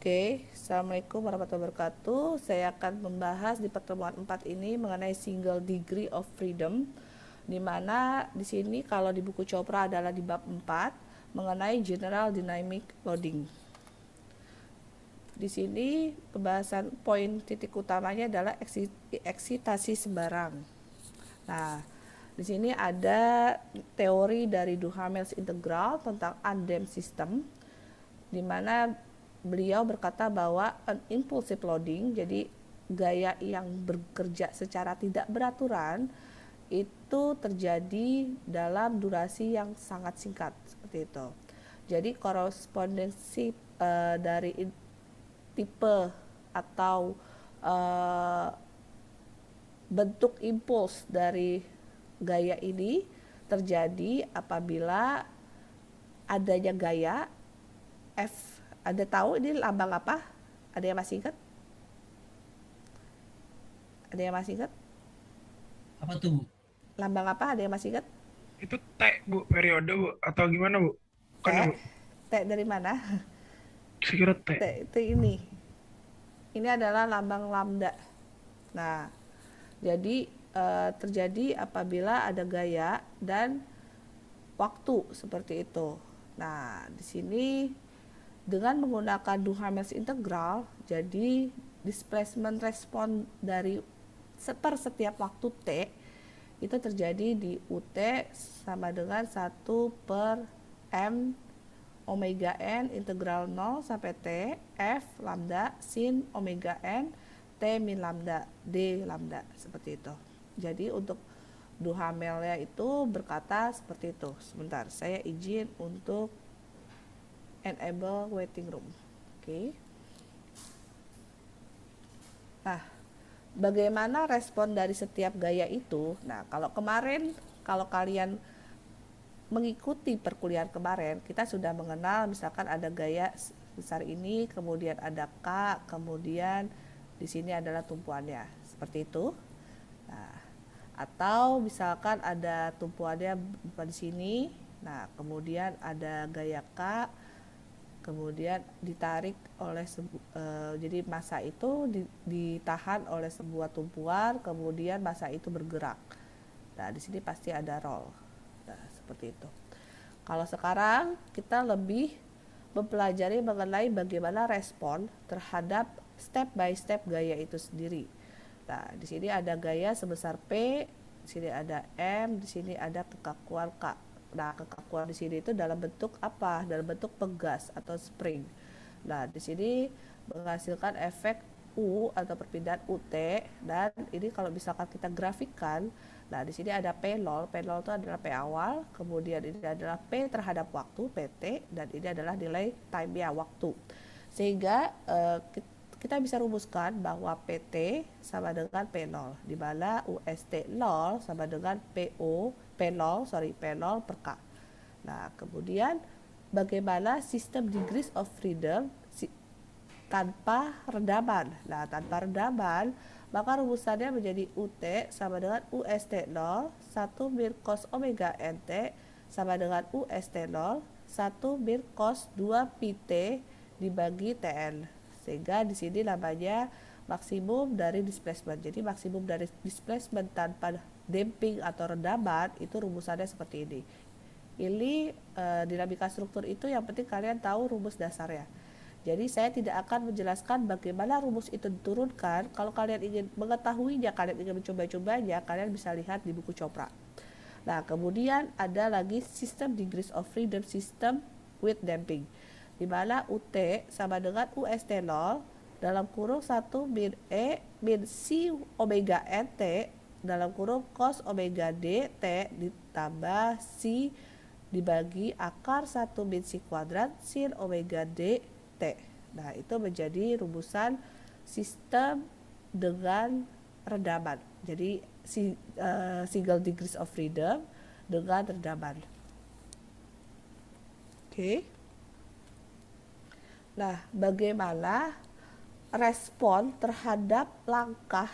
Oke, Assalamualaikum warahmatullahi wabarakatuh. Saya akan membahas di pertemuan 4 ini mengenai single degree of freedom, di mana di sini kalau di buku Chopra adalah di bab 4 mengenai general dynamic loading. Di sini pembahasan poin titik utamanya adalah eksitasi sembarang. Nah, di sini ada teori dari Duhamel's integral tentang undamped system, di mana beliau berkata bahwa an impulsive loading, jadi gaya yang bekerja secara tidak beraturan, itu terjadi dalam durasi yang sangat singkat seperti itu. Jadi korespondensi dari tipe atau uh, bentuk impuls dari gaya ini terjadi apabila adanya gaya F. Ada tahu ini lambang apa? Ada yang masih ingat? Ada yang masih ingat? Apa tuh, Bu? Lambang apa? Ada yang masih ingat? Itu T, Bu, periode, Bu, atau gimana, Bu? T. Bukannya, Bu? T dari mana? Saya kira T. T itu ini. Ini adalah lambang lambda. Nah, jadi terjadi apabila ada gaya dan waktu seperti itu. Nah, di sini dengan menggunakan Duhamel's integral, jadi displacement respon dari per setiap waktu T itu terjadi di UT sama dengan 1/M omega n integral 0 sampai T F lambda sin omega n T min lambda D lambda, seperti itu. Jadi untuk Duhamelnya itu berkata seperti itu. Sebentar, saya izin untuk enable waiting room. Oke. Nah, bagaimana respon dari setiap gaya itu? Nah, kalau kemarin, kalau kalian mengikuti perkuliahan kemarin, kita sudah mengenal misalkan ada gaya besar ini, kemudian ada K, kemudian di sini adalah tumpuannya. Seperti itu. Nah, atau misalkan ada tumpuannya bukan di sini. Nah, kemudian ada gaya K, kemudian ditarik oleh jadi massa itu ditahan oleh sebuah tumpuan, kemudian massa itu bergerak. Nah, di sini pasti ada roll. Nah, seperti itu. Kalau sekarang kita lebih mempelajari mengenai bagaimana respon terhadap step by step gaya itu sendiri. Nah, di sini ada gaya sebesar P, di sini ada M, di sini ada kekakuan K. Nah, kekakuan di sini itu dalam bentuk apa? Dalam bentuk pegas atau spring. Nah, di sini menghasilkan efek U atau perpindahan UT, dan ini kalau misalkan kita grafikkan, nah di sini ada P0, P0 itu adalah P awal, kemudian ini adalah P terhadap waktu, PT, dan ini adalah nilai time ya, waktu. Sehingga kita bisa rumuskan bahwa PT sama dengan P0, di mana UST 0 sama dengan P0 per K. Nah, kemudian bagaimana sistem degrees of freedom tanpa redaman. Nah, tanpa redaman, maka rumusannya menjadi UT sama dengan UST 0, 1 min cos omega NT sama dengan UST 0, 1 min cos 2 PT dibagi TN. Sehingga di sini namanya maksimum dari displacement. Jadi maksimum dari displacement tanpa damping atau redaman itu rumusannya seperti ini. Ini dinamika struktur itu yang penting kalian tahu rumus dasarnya. Jadi saya tidak akan menjelaskan bagaimana rumus itu diturunkan. Kalau kalian ingin mengetahuinya, kalian ingin mencoba-cobanya, kalian bisa lihat di buku Chopra. Nah, kemudian ada lagi sistem degrees of freedom system with damping, di mana UT sama dengan UST 0 dalam kurung 1 min E min C omega NT dalam kurung cos omega D T ditambah C dibagi akar 1 min C kuadrat sin omega D T. Nah, itu menjadi rumusan sistem dengan redaman. Jadi single degrees of freedom dengan redaman. Oke. Nah, bagaimana respon terhadap langkah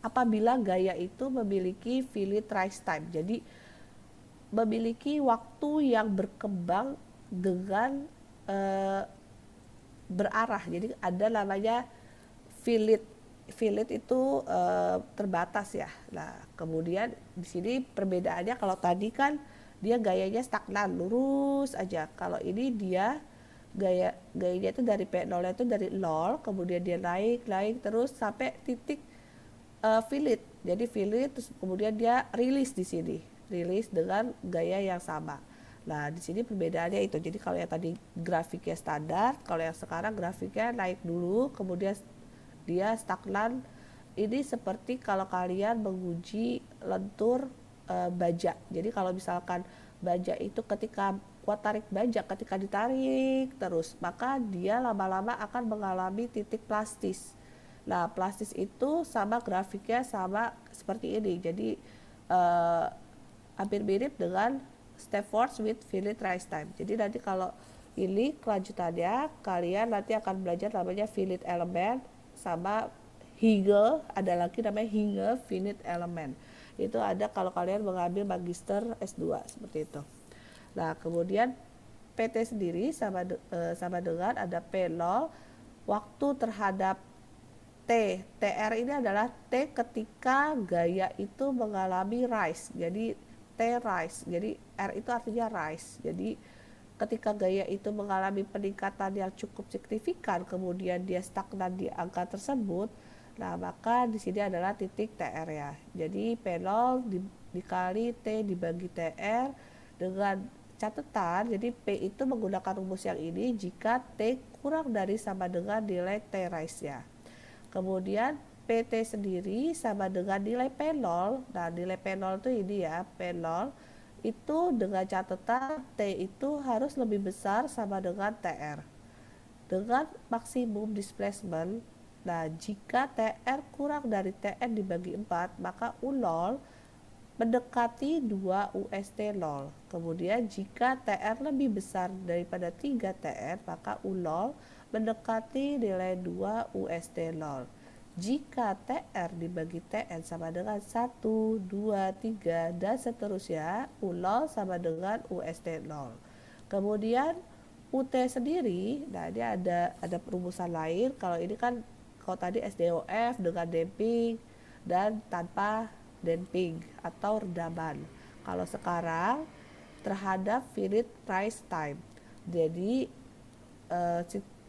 apabila gaya itu memiliki finite rise time. Jadi memiliki waktu yang berkembang dengan berarah. Jadi ada namanya fillet. Fillet itu terbatas ya. Nah, kemudian di sini perbedaannya, kalau tadi kan dia gayanya stagnan, lurus aja. Kalau ini dia gayanya itu dari P0 itu dari 0, kemudian dia naik terus sampai titik fillet. Jadi fillet terus kemudian dia rilis di sini. Rilis dengan gaya yang sama. Nah, di sini perbedaannya itu. Jadi kalau yang tadi grafiknya standar, kalau yang sekarang grafiknya naik dulu, kemudian dia stagnan. Ini seperti kalau kalian menguji lentur baja. Jadi kalau misalkan baja itu ketika kuat tarik baja, ketika ditarik terus, maka dia lama-lama akan mengalami titik plastis. Nah, plastis itu sama grafiknya sama seperti ini. Jadi eh, hampir mirip dengan step force with fillet rise time. Jadi nanti kalau ini kelanjutannya, kalian nanti akan belajar namanya fillet element sama hinge, ada lagi namanya hinge finite element. Itu ada kalau kalian mengambil magister S2 seperti itu. Nah, kemudian PT sendiri sama dengan ada P0 waktu terhadap T. TR ini adalah T ketika gaya itu mengalami rise. Jadi T rise. Jadi R itu artinya rise. Jadi ketika gaya itu mengalami peningkatan yang cukup signifikan, kemudian dia stagnan di angka tersebut, nah maka di sini adalah titik TR ya. Jadi P0 dikali T dibagi TR dengan catatan, jadi P itu menggunakan rumus yang ini jika T kurang dari sama dengan nilai T rise ya. Kemudian PT sendiri sama dengan nilai P0. Nah, nilai P0 itu ini ya, P0 itu dengan catatan T itu harus lebih besar sama dengan TR. Dengan maksimum displacement, nah jika TR kurang dari TN dibagi 4, maka U0 mendekati 2 UST 0. Kemudian jika TR lebih besar daripada 3 TR, maka U0 mendekati nilai 2 UST 0. Jika TR dibagi TN sama dengan 1, 2, 3, dan seterusnya, U0 sama dengan UST 0. Kemudian UT sendiri, nah ini ada perumusan lain. Kalau ini kan, kalau tadi SDOF dengan damping dan tanpa damping atau redaman. Kalau sekarang terhadap finite rise time. Jadi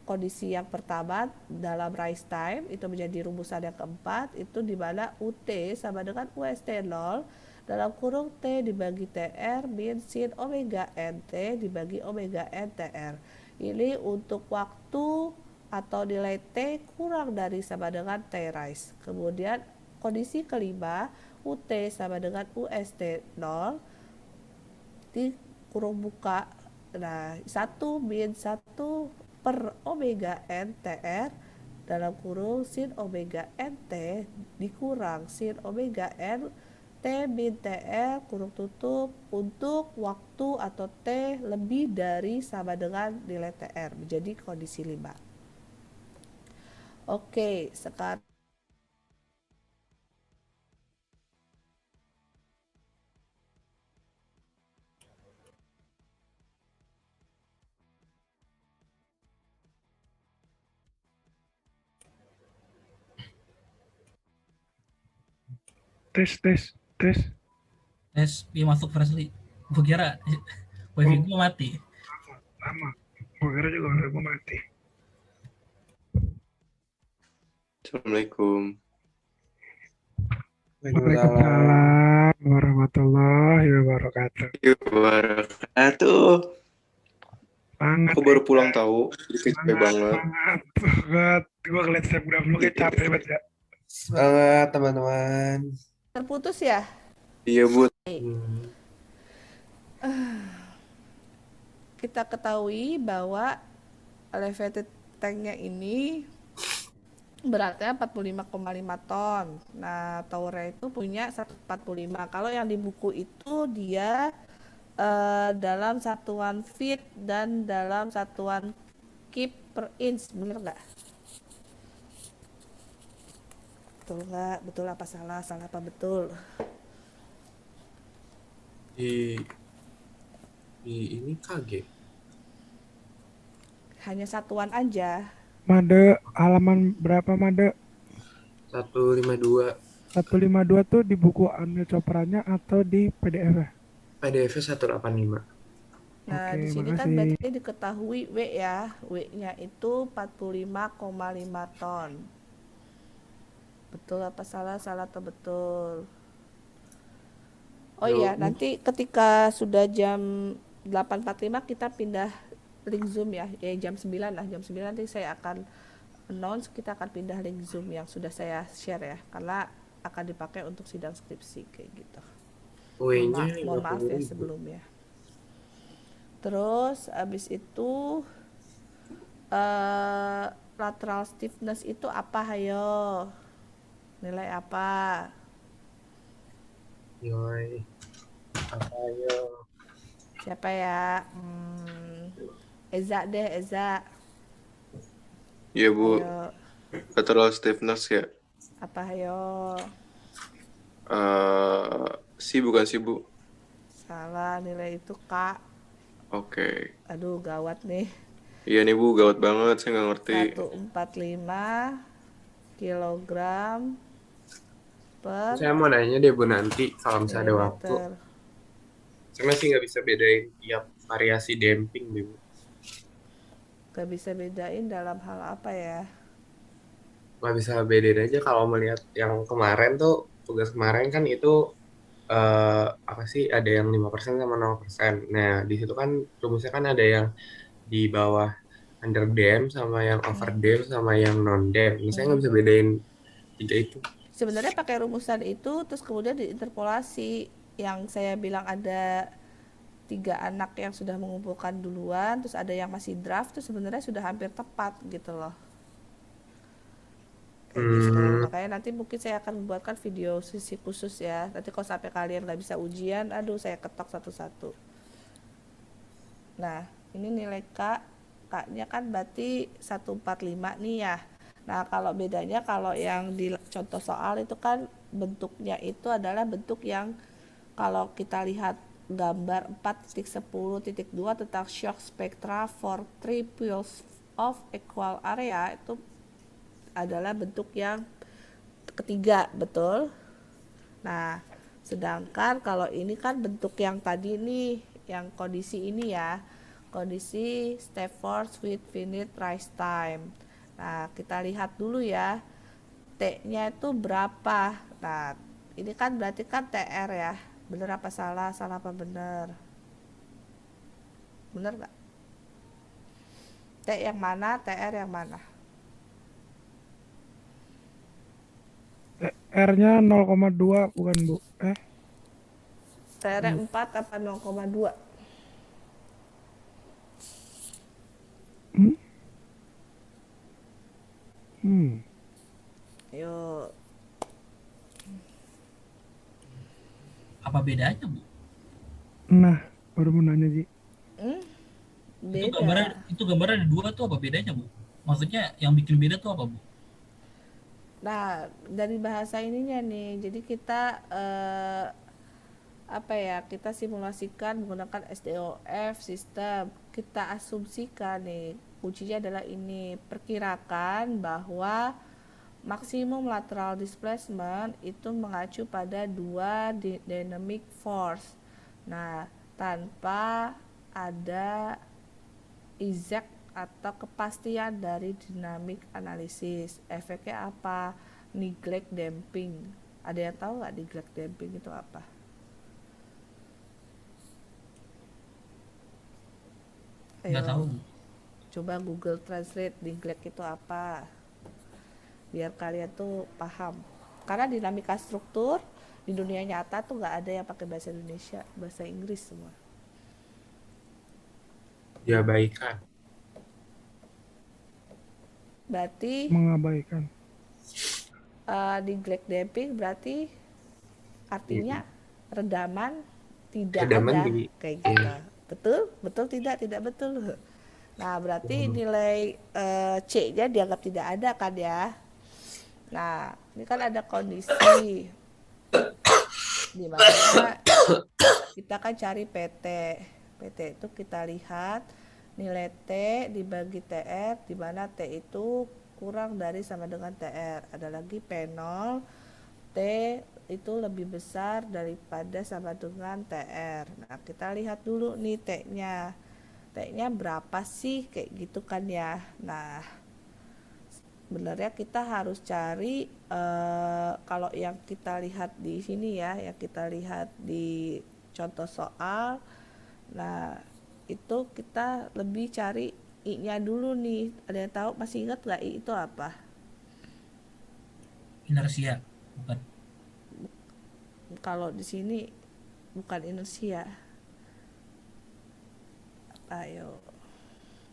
kondisi yang pertama dalam rise time itu menjadi rumusan yang keempat, itu di mana UT sama dengan UST 0 dalam kurung T dibagi TR min sin omega NT dibagi omega NTR. Ini untuk waktu atau nilai T kurang dari sama dengan T rise. Kemudian kondisi kelima, UT sama dengan UST 0 di kurung buka. Nah, 1 min 1 per omega NTR dalam kurung sin omega NT dikurang sin omega N T min TR kurung tutup untuk waktu atau T lebih dari sama dengan nilai TR menjadi kondisi 5. Oke, sekarang Tes, tes, tes. Dia masuk Freshly. Gue kira wifi gue mati. Lama. Gue kira juga udah gue mati. Assalamualaikum. Waalaikumsalam warahmatullahi wabarakatuh. Wabarakatuh. Banget. Aku baru pulang tahu, jadi capek banget. Banget. Gue ngeliat snapgram lu kayak capek banget ya. Semangat teman-teman. terputus ya. Iya Bud. Kita ketahui bahwa elevated tanknya ini beratnya 45,5 ton. Nah, towernya itu punya 145. Kalau yang di buku itu dia dalam satuan feet dan dalam satuan kip per inch, bener nggak? Betul nggak? Betul apa salah? Salah apa betul? Di ini KG. hanya satuan aja. Made halaman berapa Made? 152. 152 tuh di buku Anil Copranya atau di PDF ya? PDF 185. Nah, Oke, di sini kan makasih. berarti diketahui W ya. W-nya itu 45,5 ton. Betul apa salah? Salah atau betul? Oh iya, Yuk. nanti ketika sudah jam 8.45 kita pindah link Zoom ya. Jam 9 lah. Jam 9 nanti saya akan announce kita akan pindah link Zoom yang sudah saya share ya. Karena akan dipakai untuk sidang skripsi kayak gitu. W-nya Mohon maaf ya 50.000. sebelumnya. Terus abis itu lateral stiffness itu apa hayo? Nilai apa? Yoi. Apa yo? Siapa ya? Eza deh, Eza. Iya Bu, Ayo, lateral stiffness ya. apa hayo? Si bukan si Bu. Salah, nilai itu Kak. Oke. Aduh, gawat nih. Iya nih Bu, gawat banget, saya nggak ngerti. 145 kilogram per Saya mau nanya deh Bu nanti kalau misalnya ada waktu. milimeter. Saya masih nggak bisa bedain tiap variasi damping deh Bu. Gak bisa bedain dalam hal apa ya? Nggak bisa bedain aja kalau melihat yang kemarin tuh, tugas kemarin kan itu apa sih, ada yang 5% sama 0%. Nah, di situ kan rumusnya kan ada yang di bawah under dam sama yang over dam sama yang non dam. Ini saya nggak bisa bedain tiga itu. Sebenarnya pakai rumusan itu terus kemudian diinterpolasi. Yang saya bilang ada 3 anak yang sudah mengumpulkan duluan, terus ada yang masih draft, tuh sebenarnya sudah hampir tepat gitu loh. Kayak gitu. Makanya nanti mungkin saya akan membuatkan video sesi khusus ya. Nanti kalau sampai kalian nggak bisa ujian, aduh saya ketok satu-satu. Nah, ini nilai K. K-nya kan berarti 145 nih ya. Nah, kalau bedanya kalau yang di contoh soal itu kan bentuknya itu adalah bentuk yang kalau kita lihat gambar 4.10.2 tentang shock spectra for three poles of equal area itu adalah bentuk yang ketiga, betul? Nah, sedangkan kalau ini kan bentuk yang tadi nih, yang kondisi ini ya, kondisi step force with finite rise time. Nah, kita lihat dulu ya, T-nya itu berapa. Nah, ini kan berarti kan TR ya. Bener apa salah? Salah apa bener? Bener nggak? T yang mana? TR yang mana? R-nya 0,2 bukan Bu? TR 4 apa 0,2? Hmm? Hmm. Yuk. Apa bedanya, Bu? Nah, baru mau nanya Ji. Beda. Itu gambarnya ada dua tuh, apa bedanya, Bu? Maksudnya yang bikin beda tuh apa, Bu? Nah, dari bahasa ininya nih, jadi kita apa ya, kita simulasikan menggunakan SDOF sistem. Kita asumsikan nih, kuncinya adalah ini, perkirakan bahwa maksimum lateral displacement itu mengacu pada dua dynamic force. Nah, tanpa ada exact atau kepastian dari dinamik analisis. Efeknya apa? Neglect damping. Ada yang tahu nggak neglect damping itu apa? Nggak tahu, Ayo, Bu. coba Google Translate neglect itu apa, biar kalian tuh paham. Karena dinamika struktur di dunia nyata tuh nggak ada yang pakai bahasa Indonesia, bahasa Inggris semua. Diabaikan. Berarti Mengabaikan. neglect damping berarti artinya redaman tidak Redaman ada di- kayak gitu. Betul? Betul tidak? Tidak betul. Nah, berarti nilai C-nya dianggap tidak ada kan ya. Nah, ini kan ada kondisi di mana kita kan cari PT. PT itu kita lihat nilai T dibagi TR, di mana T itu kurang dari sama dengan TR. Ada lagi P0, T itu lebih besar daripada sama dengan TR. Nah, kita lihat dulu nih T-nya. T-nya berapa sih? Kayak gitu kan ya. Nah, sebenarnya kita harus cari kalau yang kita lihat di sini ya, yang kita lihat di contoh soal. Nah, itu kita lebih cari I-nya dulu nih. Ada yang tahu, masih ingat nggak I itu apa? Inersia, bukan? Kalau di sini bukan inersia. Ayo.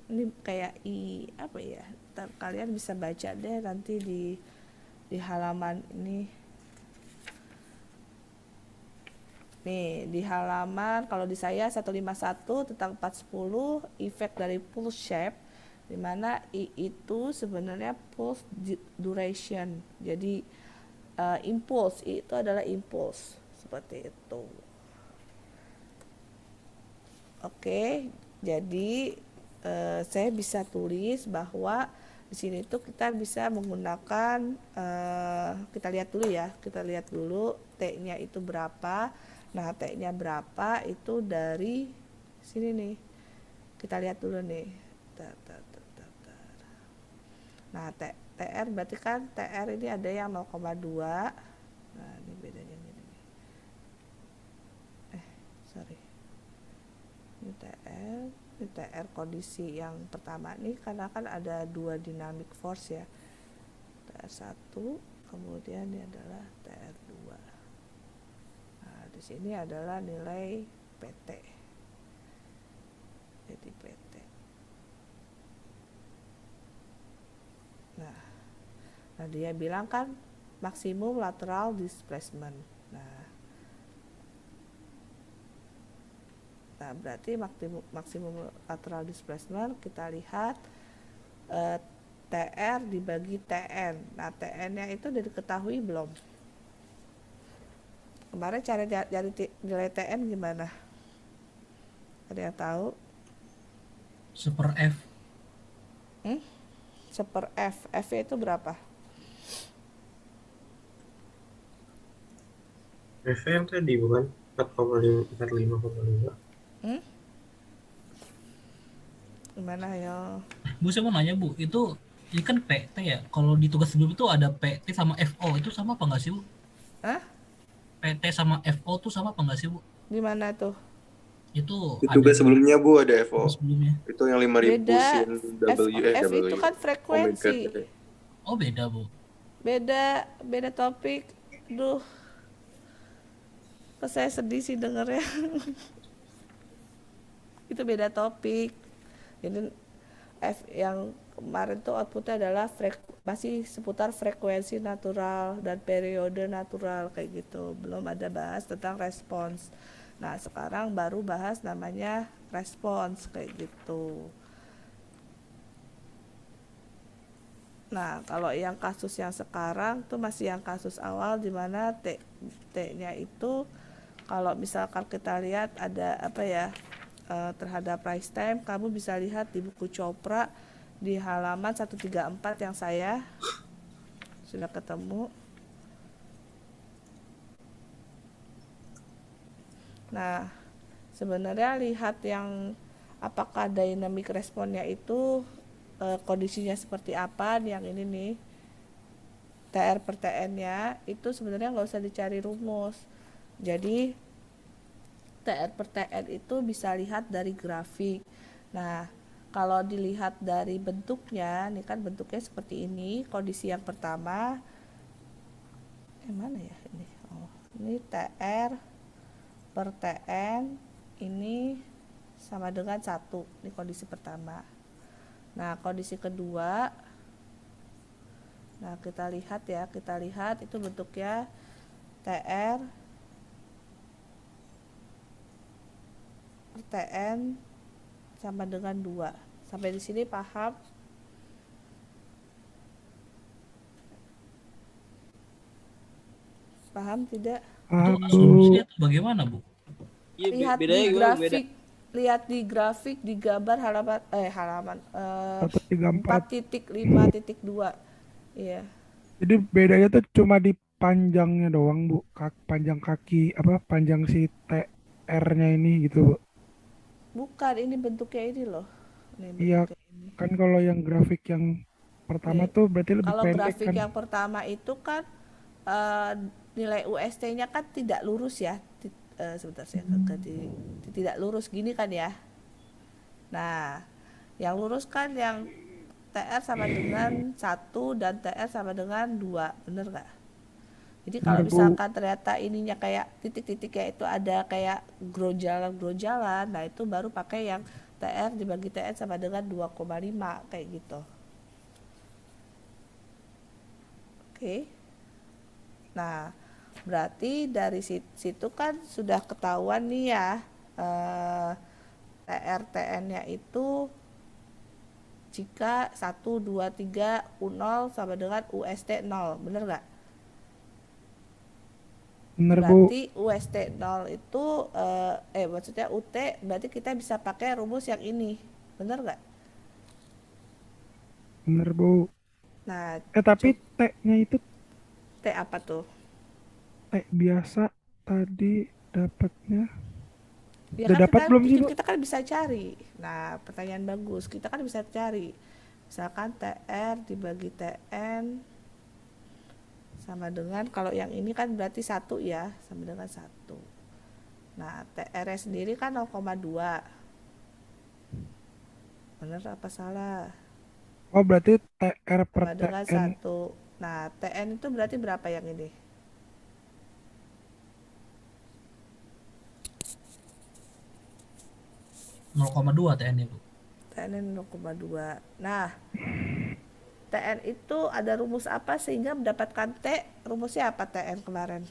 Ini kayak I apa ya? Ntar kalian bisa baca deh nanti di halaman ini. Nih, di halaman kalau di saya 151 tentang 410 efek dari pulse shape, di mana I itu sebenarnya pulse duration. Jadi impulse, I itu adalah impulse seperti itu. Oke, jadi saya bisa tulis bahwa di sini tuh kita bisa menggunakan kita lihat dulu ya, kita lihat dulu T-nya itu berapa. Nah, T-nya berapa itu dari sini nih. Kita lihat dulu nih. Nah, TR berarti kan TR ini ada yang 0,2. Nah, ini bedanya gini. Sorry. Ini TR kondisi yang pertama nih, karena kan ada 2 dynamic force ya. TR1, kemudian ini adalah TR2. Nah, di sini adalah nilai PT. Jadi PT. Nah, dia bilang kan maksimum lateral displacement. Nah, berarti maksimum lateral displacement kita lihat TR dibagi TN. Nah, TN-nya itu udah diketahui belum? Kemarin cara cari nilai TN gimana? Ada yang tahu? Super F. Seper F. F itu berapa? F yang tadi bukan 4,5 45,5. Gimana ya? Bu, saya mau nanya Bu, itu ini kan PT ya. Kalau di tugas sebelum itu ada PT sama FO, itu sama apa nggak sih Bu? Hah? PT sama FO tuh sama apa nggak sih Bu? Di mana tuh? Itu Di ada tugas di sebelumnya Bu ada FO. tugas sebelumnya. Itu yang 5.000 Beda. sin F itu kan W. frekuensi. Omega T. Oh, beda Bu. Beda topik. Duh, kok saya sedih sih dengernya. Itu beda topik. Jadi F yang kemarin tuh outputnya adalah masih seputar frekuensi natural dan periode natural kayak gitu. Belum ada bahas tentang respons. Nah, sekarang baru bahas namanya respons kayak gitu. Nah, kalau yang kasus yang sekarang tuh masih yang kasus awal, di mana T-nya itu kalau misalkan kita lihat ada apa ya, terhadap rise time, kamu bisa lihat di buku Chopra di halaman 134 yang saya sudah ketemu. Nah, sebenarnya lihat yang apakah dynamic responnya itu kondisinya seperti apa, yang ini nih TR per TN-nya itu sebenarnya nggak usah dicari rumus. Jadi TR per TN itu bisa lihat dari grafik. Nah, kalau dilihat dari bentuknya, ini kan bentuknya seperti ini. Kondisi yang pertama, mana ya ini? Oh, ini TR per TN ini sama dengan 1. Ini kondisi pertama. Nah, kondisi kedua, nah kita lihat itu bentuknya TR per TN sama dengan 2. Sampai di sini paham? Paham tidak? Itu asumsinya tuh bagaimana Bu? Lihat bedanya di gimana? grafik. lihat di grafik di gambar halaman 134. 4.5.2. Iya, Jadi bedanya tuh cuma di panjangnya doang, Bu. Panjang kaki, apa, panjang si TR-nya ini gitu, Bu. bukan ini bentuknya ini loh. Nih Iya, bentuknya ini. kan kalau yang grafik yang pertama Nih, tuh berarti lebih kalau pendek grafik kan. yang pertama itu kan eh, nilai UST-nya kan tidak lurus ya. Sebentar saya ganti, tidak lurus gini kan ya. Nah, yang lurus kan yang TR sama dengan 1 dan TR sama dengan 2, bener nggak? Jadi kalau Bener, Bu. misalkan ternyata ininya kayak titik-titiknya itu ada kayak grojalan-grojalan, nah itu baru pakai yang TR dibagi TN sama dengan 2,5 kayak gitu. Oke. Nah, berarti dari situ kan sudah ketahuan nih ya, eh, TR-TN-nya itu jika 1, 2, 3, U0 sama dengan UST 0, bener nggak? Bener, Bu. Berarti UST 0 itu, maksudnya UT, berarti kita bisa pakai rumus yang ini, bener nggak? Bener, Bu. Nah, Tapi coba T-nya itu T apa tuh? T biasa tadi dapatnya. Ya Udah kan dapat kita belum sih, Bu? kita kan bisa cari. Nah, pertanyaan bagus. Kita kan bisa cari. Misalkan TR dibagi TN sama dengan, kalau yang ini kan berarti 1 ya, sama dengan 1. Nah, TR sendiri kan 0,2. Bener apa salah? Oh, berarti TR per Sama dengan TN 1. Nah, TN itu berarti berapa yang ini? 0,2 TN Bu. TN 0,2. Nah, TN itu ada rumus apa sehingga mendapatkan T? Rumusnya apa TN kemarin?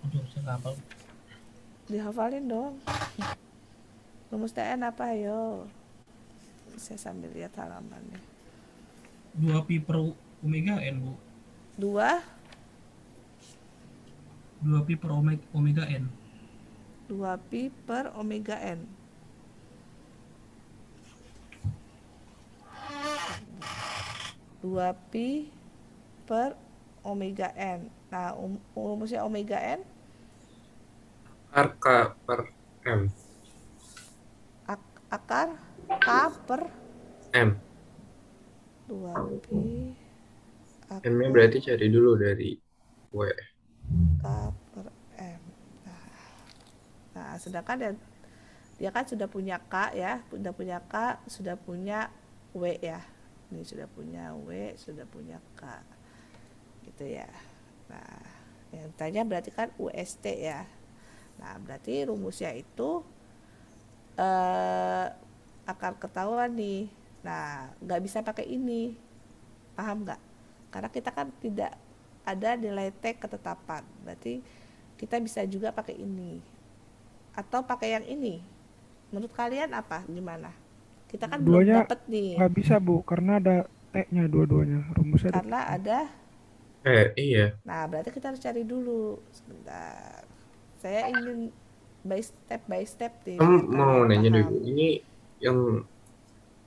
Aduh, saya nggak hafal. Dihafalin dong. Rumus TN apa, ayo? Saya sambil lihat halamannya. 2 pi per omega n Bu. 2, 2 pi per omega n. 2 pi per omega n. Dua pi per omega n. Nah, rumusnya omega n R K per M. akar K per M. 2 pi M-nya akar berarti cari dulu dari W. K per M. Nah, sedangkan dia kan sudah punya K ya, sudah punya K, sudah punya W ya. Ini sudah punya W, sudah punya K. Gitu ya. Nah, yang tanya berarti kan UST ya. Nah, berarti rumusnya itu eh, akar ketahuan nih. Nah, nggak bisa pakai ini. Paham nggak? Karena kita kan tidak ada nilai T ketetapan. Berarti kita bisa juga pakai ini. Atau pakai yang ini. Menurut kalian apa? Gimana? Kita kan belum duanya dapet nih. nggak bisa, Bu, karena ada T-nya dua-duanya. Rumusnya ada Karena T-nya. ada. Iya. Nah, berarti kita harus cari dulu. Sebentar. Saya ingin by step nih Kamu biar mau kalian nanya paham. dulu, ini yang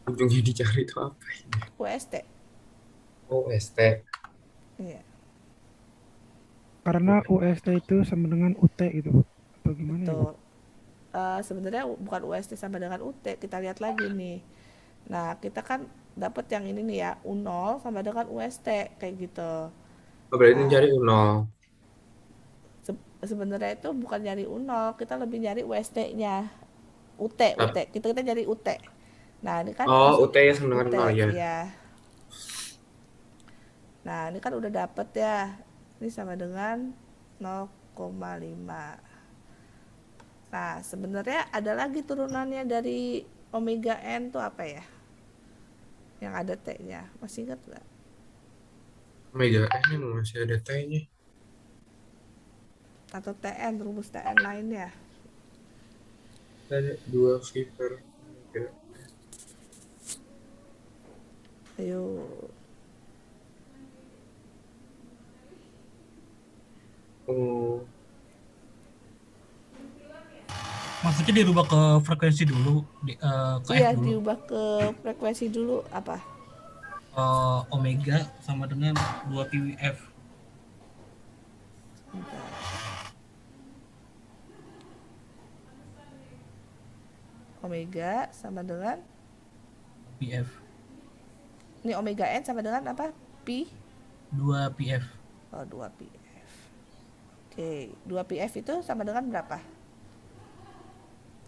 ujungnya dicari itu apa ini? UST. Oh, ST. Iya, Karena UST itu sama dengan UT gitu, Bu. Atau gimana ya, Bu? betul. Sebenarnya bukan UST sama dengan UT. Kita lihat lagi nih. Nah, kita kan dapat yang ini nih ya, U0 sama dengan UST kayak gitu. Oh, berarti Nah, cari U0. sebenarnya itu bukan nyari U0, kita lebih nyari UST-nya. UT. Tap- Kita nyari UT. Nah, ini kan Oh, UT maksudnya ya sama dengan UT 0 ya. ya. Nah, ini kan udah dapet ya. Ini sama dengan 0,5. Nah, sebenarnya ada lagi turunannya dari omega n tuh apa ya? Yang ada T-nya. Masih ingat nggak? Omega N yang masih ada T-nya. Atau TN, rumus TN lainnya. Ada 2 fiber Omega. Ayo. Oh, Maksudnya dirubah ke frekuensi dulu, ke F Iya, dulu. diubah ke frekuensi dulu apa? Omega sama dengan 2 PWF. Bentar. Omega sama dengan, PF. ini omega n sama dengan apa? Pi? 2 PF. Oh, 2 PF. Oke, 2 PF itu sama dengan berapa?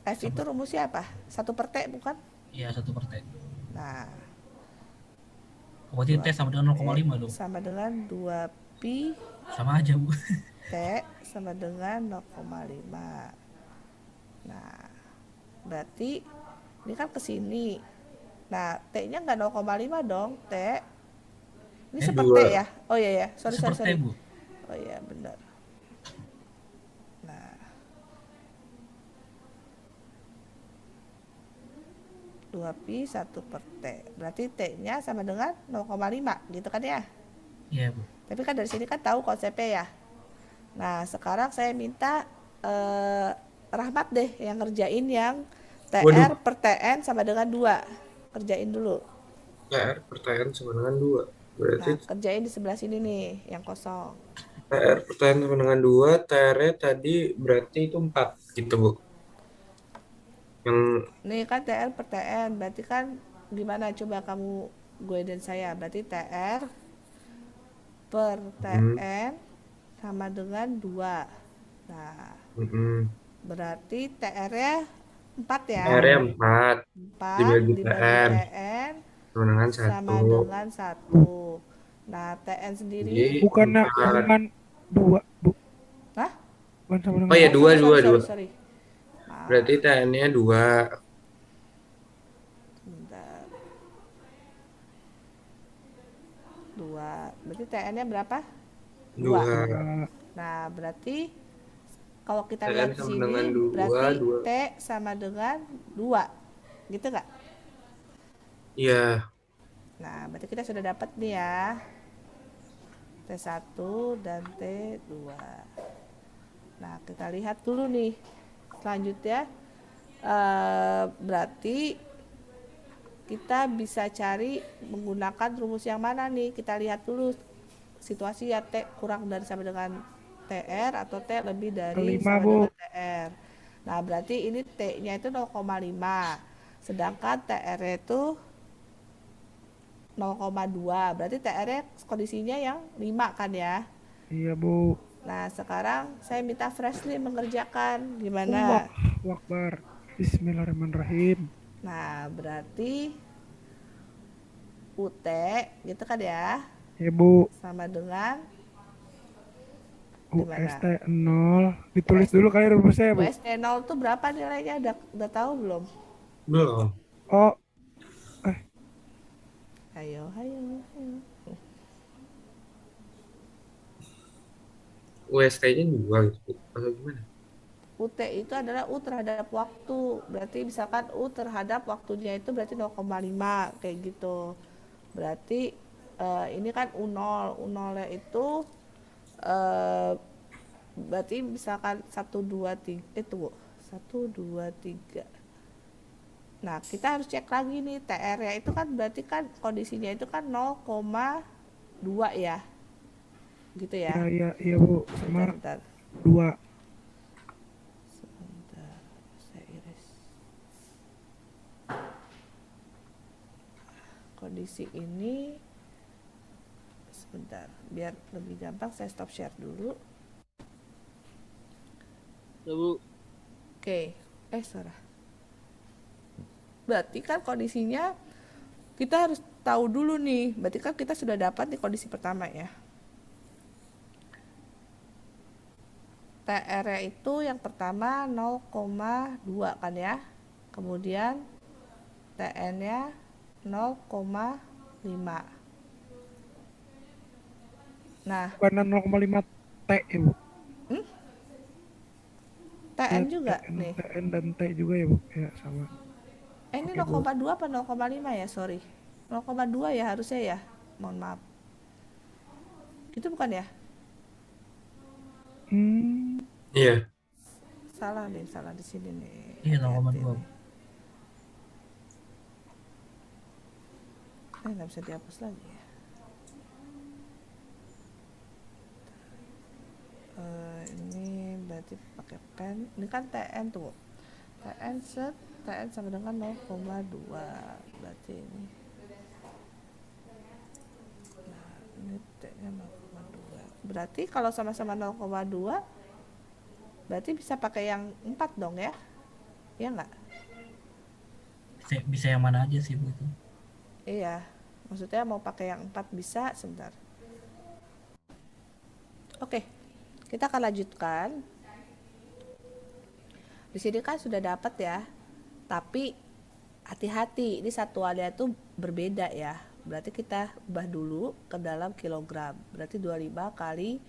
F itu Sama, rumusnya apa? 1/T bukan? ya 1/T. Nah, Berarti T sama dengan 2P 0,5 dong. sama dengan 2Pi Sama aja, Bu. T sama dengan 0,5. Nah, berarti ini kan ke sini. Nah, T-nya nggak 0,5 dong, T. Ini Eh, seperti 2. ya? Oh iya ya, sorry sorry Seperti, sorry. Bu. Oh iya, benar. Nah, 2Pi 1/T. Berarti T-nya sama dengan 0,5 gitu kan ya? Iya, Bu. Tapi kan dari sini kan tahu konsepnya ya. Nah, sekarang saya minta Rahmat deh yang ngerjain yang TR Waduh, per TN sama dengan 2. Kerjain dulu. TR pertanyaan sama dengan 2. Berarti Nah, kerjain di sebelah sini nih, yang kosong. TR pertanyaan sama dengan 2, TR-nya tadi berarti itu 4 gitu, Bu. Yang Nih kan TR per TN, berarti kan gimana coba kamu gue dan saya. Berarti TR per hmm, TN sama dengan 2. Nah, hmm, berarti TR-nya 4 ya. TR-nya 4 4 dibagi dibagi TN TN sama dengan 1. sama dengan 1. Nah, TN Jadi sendiri, Bukannya 4. dengan 2, Bu. nah, Bukan sama Oh dengan ya, oh 2, sorry sorry 2, sorry 2. sorry. Maaf, Berarti TN-nya 2. bentar. 2. Berarti TN-nya berapa? 2. 2. 2. Nah, berarti kalau kita TN lihat di sama sini dengan 2, berarti 2. T sama dengan 2. Gitu nggak? Iya, Nah, berarti kita sudah dapat nih ya. T1 dan T2. Nah, kita lihat dulu nih. Selanjutnya berarti kita bisa cari menggunakan rumus yang mana nih? Kita lihat dulu situasi ya, T kurang dari sama dengan TR atau T lebih dari 5, sama Bu. dengan TR. Nah, berarti ini T-nya itu 0,5. Sedangkan TR-nya itu 0,2. Berarti TR-nya kondisinya yang 5 kan ya? Iya, Bu. Nah, sekarang saya minta Freshly mengerjakan. Allah Gimana? Akbar. Bismillahirrahmanirrahim. Nah, berarti UT gitu kan ya? Ya, Bu. Sama dengan UST gimana? 0. Ditulis US, dulu kali rumusnya ya, Bu. UST 0 tuh berapa nilainya? Udah tahu belum? belum. Oh, eh, Ayo, ayo, ayo. UST-nya 2 gitu, atau gimana? UT itu adalah U terhadap waktu. Berarti misalkan U terhadap waktunya itu berarti 0,5 kayak gitu. Berarti ini kan U0. U0-nya itu eh, berarti misalkan 1 2 3 itu Bu. 1 2 3. Nah, kita harus cek lagi nih TR-nya itu kan berarti kan kondisinya itu kan 0,2 ya. Gitu ya, ya. ya, iya, Bu. Bentar, Sama bentar. 2. Sebentar, saya iris. Kondisi ini sebentar, biar lebih gampang saya stop share dulu. Bu. Oke, salah. Berarti kan kondisinya kita harus tahu dulu nih. Berarti kan kita sudah dapat nih kondisi pertama ya. TR-nya itu yang pertama 0,2 kan ya. Kemudian TN-nya 0,5. Nah, Bukan 0,5 T ya, Bu. Ya, TN juga TN, nih. TN dan T juga ya, Bu. Ya, sama. Ini Oke, Bu. 0,2 apa 0,5 ya? Sorry. 0,2 ya harusnya ya. Mohon maaf. Itu bukan ya? Hmm, Iya, salah nih, salah di sini nih. Iya, Hati-hati 0,2. nih. Nggak bisa dihapus lagi ya. Ini berarti pakai pen. Ini kan TN tuh. TN set, TN sama dengan 0,2. Berarti ini. Nah, ini T-nya 0,2. Berarti kalau sama-sama 0,2, berarti bisa pakai yang 4 dong ya? Iya nggak? Bisa yang mana aja sih Bu itu? Iya. Maksudnya mau pakai yang 4 bisa, sebentar. Oke, kita akan lanjutkan. Di sini kan sudah dapat ya. Tapi hati-hati, ini satuannya tuh berbeda ya. Berarti kita ubah dulu ke dalam kilogram. Berarti 25 kali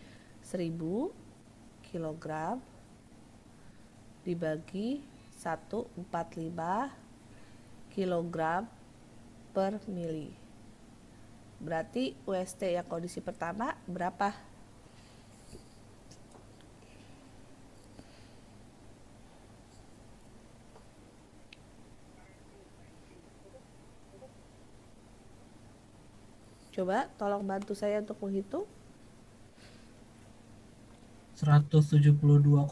1000 kilogram dibagi 145 kilogram per mili. Berarti UST yang kondisi pertama berapa? Coba tolong bantu saya untuk menghitung. 172,4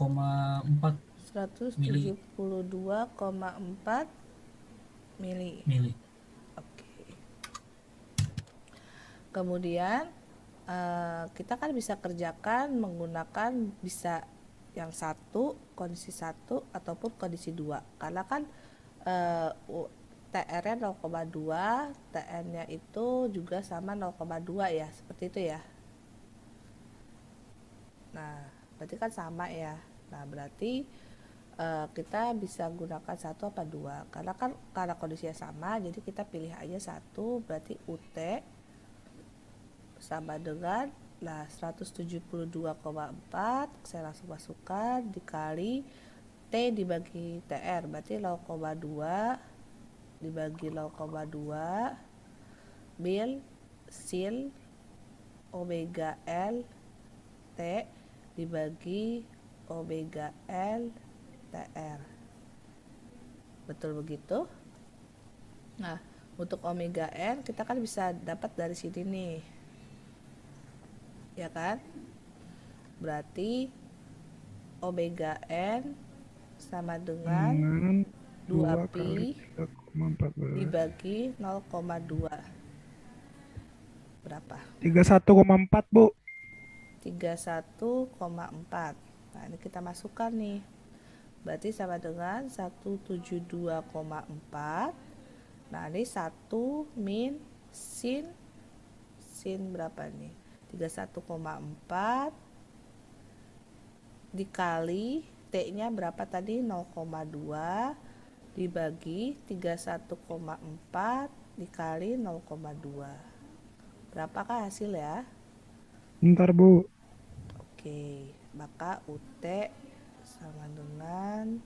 mili 172,4 mili. mili. Oke. Kemudian kita kan bisa kerjakan menggunakan bisa yang satu, kondisi 1 ataupun kondisi 2. Karena kan TR-nya 0,2, TN-nya itu juga sama 0,2 ya, seperti itu ya. Nah, berarti kan sama ya. Nah, berarti kita bisa gunakan 1 apa 2. Karena kan karena kondisinya sama, jadi kita pilih aja 1, berarti UT sama dengan 172,4, saya langsung masukkan, dikali T dibagi TR, berarti 0,2 dibagi 0,2 mil sin omega L T dibagi omega L TR. Betul begitu? Nah, untuk omega N kita kan bisa dapat dari sini nih. Ya kan? Berarti omega N sama dengan 2 pi 3,14. dibagi 0,2. Berapa? 31,4 Bu. 31,4. Nah, ini kita masukkan nih. Berarti sama dengan 172,4. Nah, ini 1 min sin berapa nih? 31,4 dikali T-nya berapa tadi? 0,2 dibagi 31,4 dikali 0,2. Berapakah hasil ya? Bentar Bu. Oke, maka UT sama dengan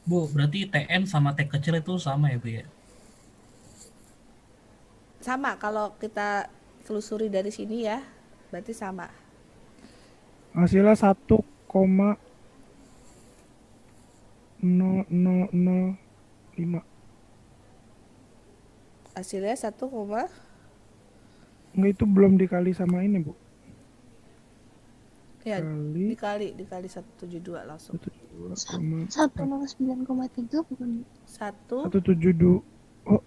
Bu, berarti TN sama T kecil itu sama ya Bu ya? sama kalau kita telusuri dari sini ya, berarti sama. Hasilnya 1,0005. Hasilnya 1, Enggak, itu belum dikali sama ini Bu. ya Kali dikali 172 langsung. 172,4. 103 bukan? 1 172. Oh,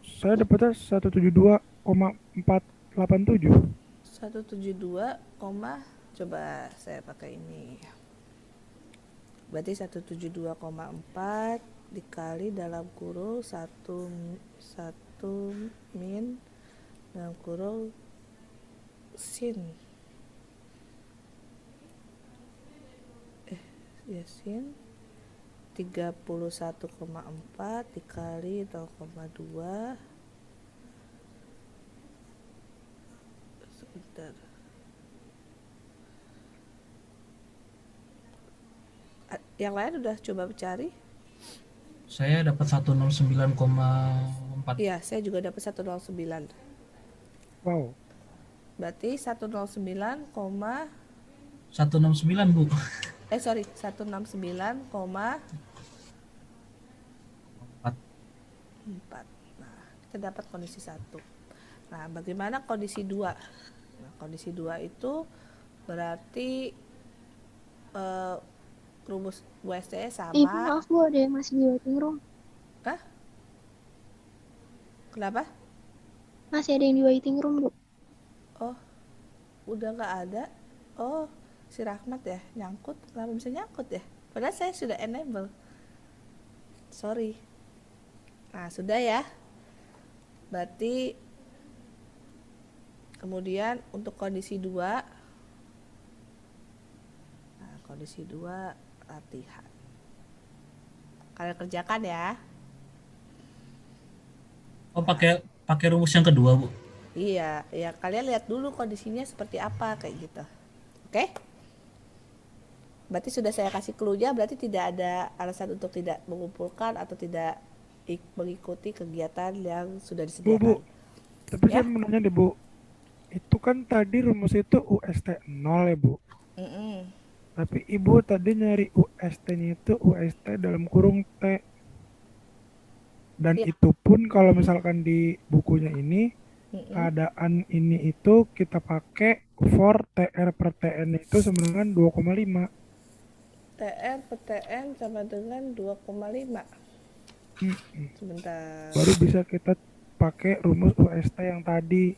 saya dapatnya 172,487. 172, coba saya pakai ini. Berarti 172,4 dikali dalam kurung 1 min dalam kurung sin. Sin 31,4 dikali 0,2. Sebentar. Yang lain udah coba cari? Saya dapat 109,4. Iya, saya juga dapat 109. Wow. Berarti 109,4 169 Bu. Sorry, 169,4. 4. Nah, kita dapat kondisi 1. Nah, bagaimana kondisi 2? Nah, kondisi 2 itu berarti rumus UST Ibu sama. maaf Bu, ada yang masih di waiting room. Hah? Kenapa? Masih ada yang di waiting room Bu. Oh, udah nggak ada. Oh, si Rahmat ya nyangkut. Kenapa bisa nyangkut ya? Padahal saya sudah enable. Sorry. Nah, sudah ya. Berarti kemudian untuk kondisi 2. Nah, kondisi 2 latihan. Kalian kerjakan ya. Oh, pakai pakai rumus yang kedua Bu. Iya, ya kalian lihat dulu kondisinya seperti apa kayak gitu. Oke? Berarti sudah saya kasih clue-nya, berarti tidak ada alasan untuk tidak mengumpulkan atau tidak mengikuti kegiatan yang sudah Bu, disediakan. tapi Ya? saya mau nanya deh Bu, itu kan tadi rumus itu UST 0 ya Bu, Mm-mm. tapi Ibu tadi nyari UST-nya itu UST dalam kurung T, dan Iya. itu pun kalau misalkan di bukunya ini Mm-mm. keadaan ini itu kita pakai for TR per TN itu sama dengan 2,5. TR per TN sama dengan 2,5. Sebentar. Baru bisa kita pakai rumus UST yang tadi.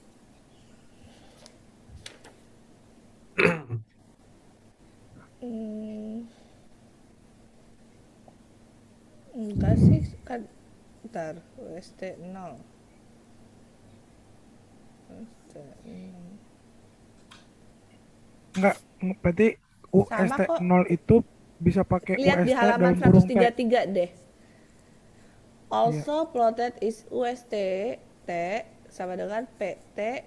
Enggak sih, kan ntar UST 0. UST 0. Enggak, berarti Sama UST kok. 0 itu bisa pakai Lihat di UST halaman dalam kurung T. 133 deh. Iya. Also plotted is UST T sama dengan PT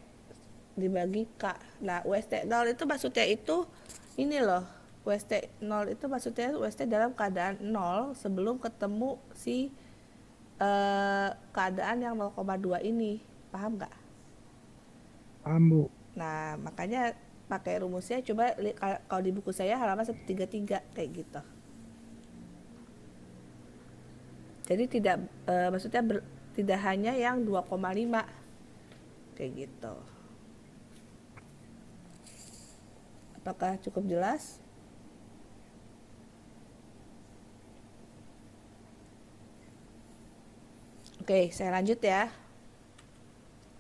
dibagi K. Nah, UST 0 itu maksudnya itu ini loh. UST 0 itu maksudnya UST dalam keadaan 0 sebelum ketemu si keadaan yang 0,2 ini. Paham nggak? Paham Bu. Nah, makanya pakai rumusnya coba kalau di buku saya halaman 133 kayak gitu. Jadi tidak maksudnya tidak hanya yang 2,5 kayak gitu. Apakah cukup jelas? Oke, saya lanjut ya.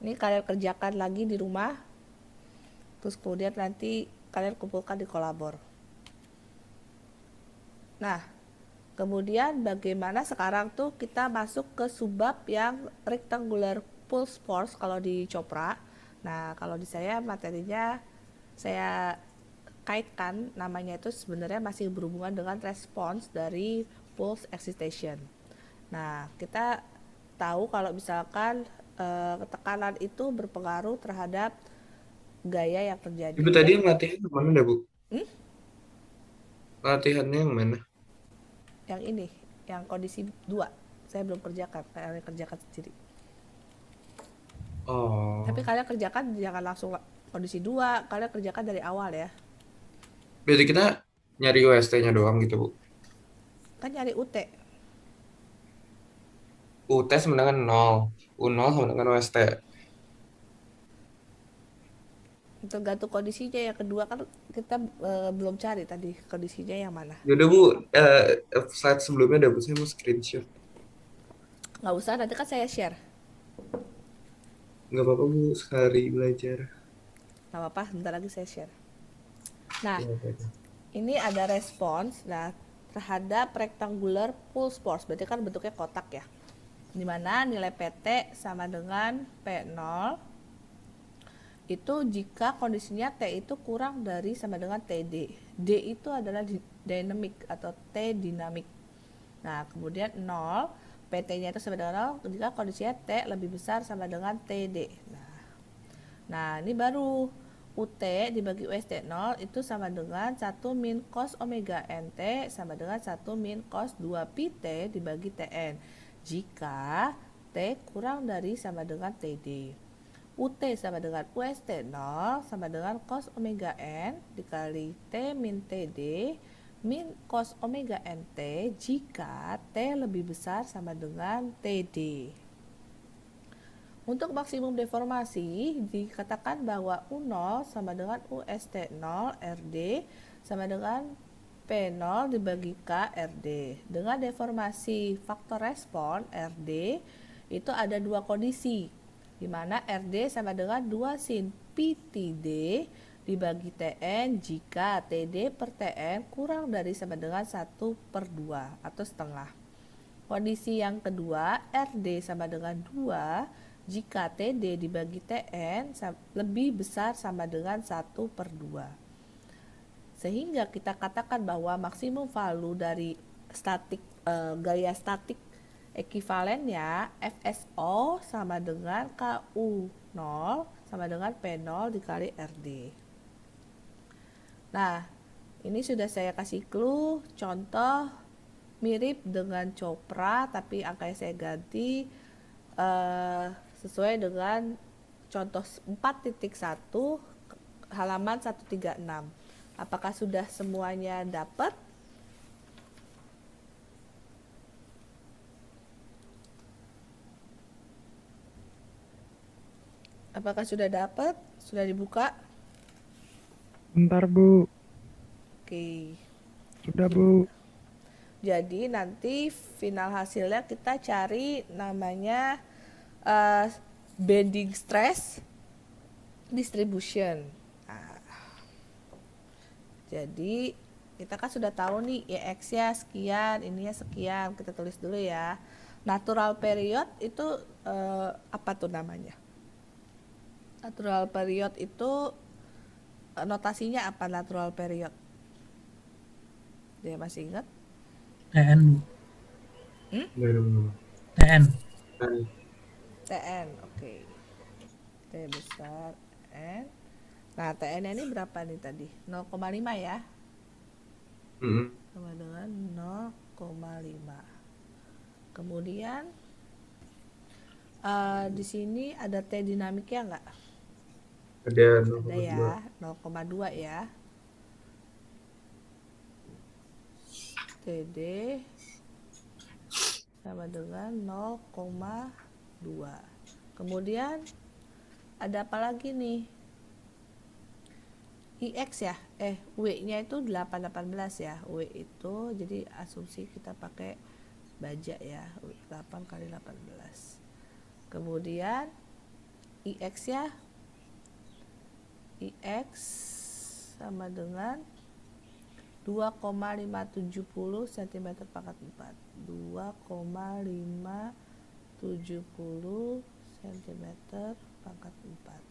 Ini kalian kerjakan lagi di rumah. Terus kemudian nanti kalian kumpulkan di kolabor. Nah, kemudian bagaimana sekarang tuh kita masuk ke subbab yang rectangular pulse force kalau di Chopra. Nah, kalau di saya materinya saya kaitkan namanya itu sebenarnya masih berhubungan dengan respons dari pulse excitation. Nah, kita tahu kalau misalkan tekanan itu berpengaruh terhadap gaya yang terjadi. Ibu tadi yang latihan yang mana dah Bu? Latihannya yang mana? Yang ini, yang kondisi 2 saya belum kerjakan, kalian kerjakan sendiri. Oh, Tapi kalian kerjakan jangan langsung kondisi 2, kalian kerjakan dari awal ya. berarti kita nyari UST-nya doang gitu Bu. Kan nyari UT. UT sama dengan 0, U0 sama dengan UST. Tergantung kondisinya. Yang kedua kan kita belum cari tadi kondisinya yang mana. Yaudah Bu, slide sebelumnya ada Bu, saya mau screenshot. Nggak usah, nanti kan saya share. Nggak apa-apa Bu, sekali belajar. Nggak apa-apa, bentar lagi saya share. Nah, Ya, oke. ini ada respons terhadap rectangular pulse force, berarti kan bentuknya kotak ya, dimana nilai PT sama dengan P0 itu jika kondisinya T itu kurang dari sama dengan TD. D itu adalah dynamic atau T dinamik. Nah, kemudian 0 PT-nya itu sama dengan 0 jika kondisinya T lebih besar sama dengan TD. Nah, ini baru UT dibagi UST 0 itu sama dengan 1 min cos omega NT sama dengan 1 min cos 2 PT dibagi TN jika T kurang dari sama dengan TD. UT sama dengan UST 0 sama dengan cos omega N dikali T min TD min cos omega NT jika T lebih besar sama dengan TD. Untuk maksimum deformasi dikatakan bahwa U0 sama dengan UST0 RD sama dengan P0 dibagi K RD. Dengan deformasi faktor respon RD itu ada dua kondisi, di mana RD sama dengan 2 sin PTD dibagi TN jika TD per TN kurang dari sama dengan 1/2 atau setengah. Kondisi yang kedua, RD sama dengan 2 jika TD dibagi TN lebih besar sama dengan 1/2. Sehingga kita katakan bahwa maksimum value dari gaya statik ekivalennya FSO sama dengan KU0 sama dengan P0 dikali RD. Nah, ini sudah saya kasih clue contoh mirip dengan Chopra, tapi angkanya saya ganti sesuai dengan contoh 4.1 halaman 136. Apakah sudah semuanya dapat? Apakah sudah dapat? Sudah dibuka? Bentar Bu, Oke. sudah Bu. Jadi nanti final hasilnya kita cari namanya bending stress distribution. Nah, jadi kita kan sudah tahu nih EX-nya sekian, ininya sekian. Kita tulis dulu ya. Natural period itu apa tuh namanya? Natural period itu notasinya apa natural period? Dia masih ingat? TN Bu. Belum. TN. Kan TN, oke. T besar N. Nah, TN ini berapa nih tadi? 0,5 ya? Sama dengan 0,5. Kemudian di sini ada T dinamiknya nggak? ada Ada ya, 0,2. 0,2 ya. TD sama dengan 0,2. Kemudian ada apa lagi nih? IX ya, W-nya itu 818 ya. W itu jadi asumsi kita pakai baja ya, 8 kali 18. Kemudian IX ya, IX sama dengan 2,570 cm pangkat 4. 2,570 cm pangkat 4.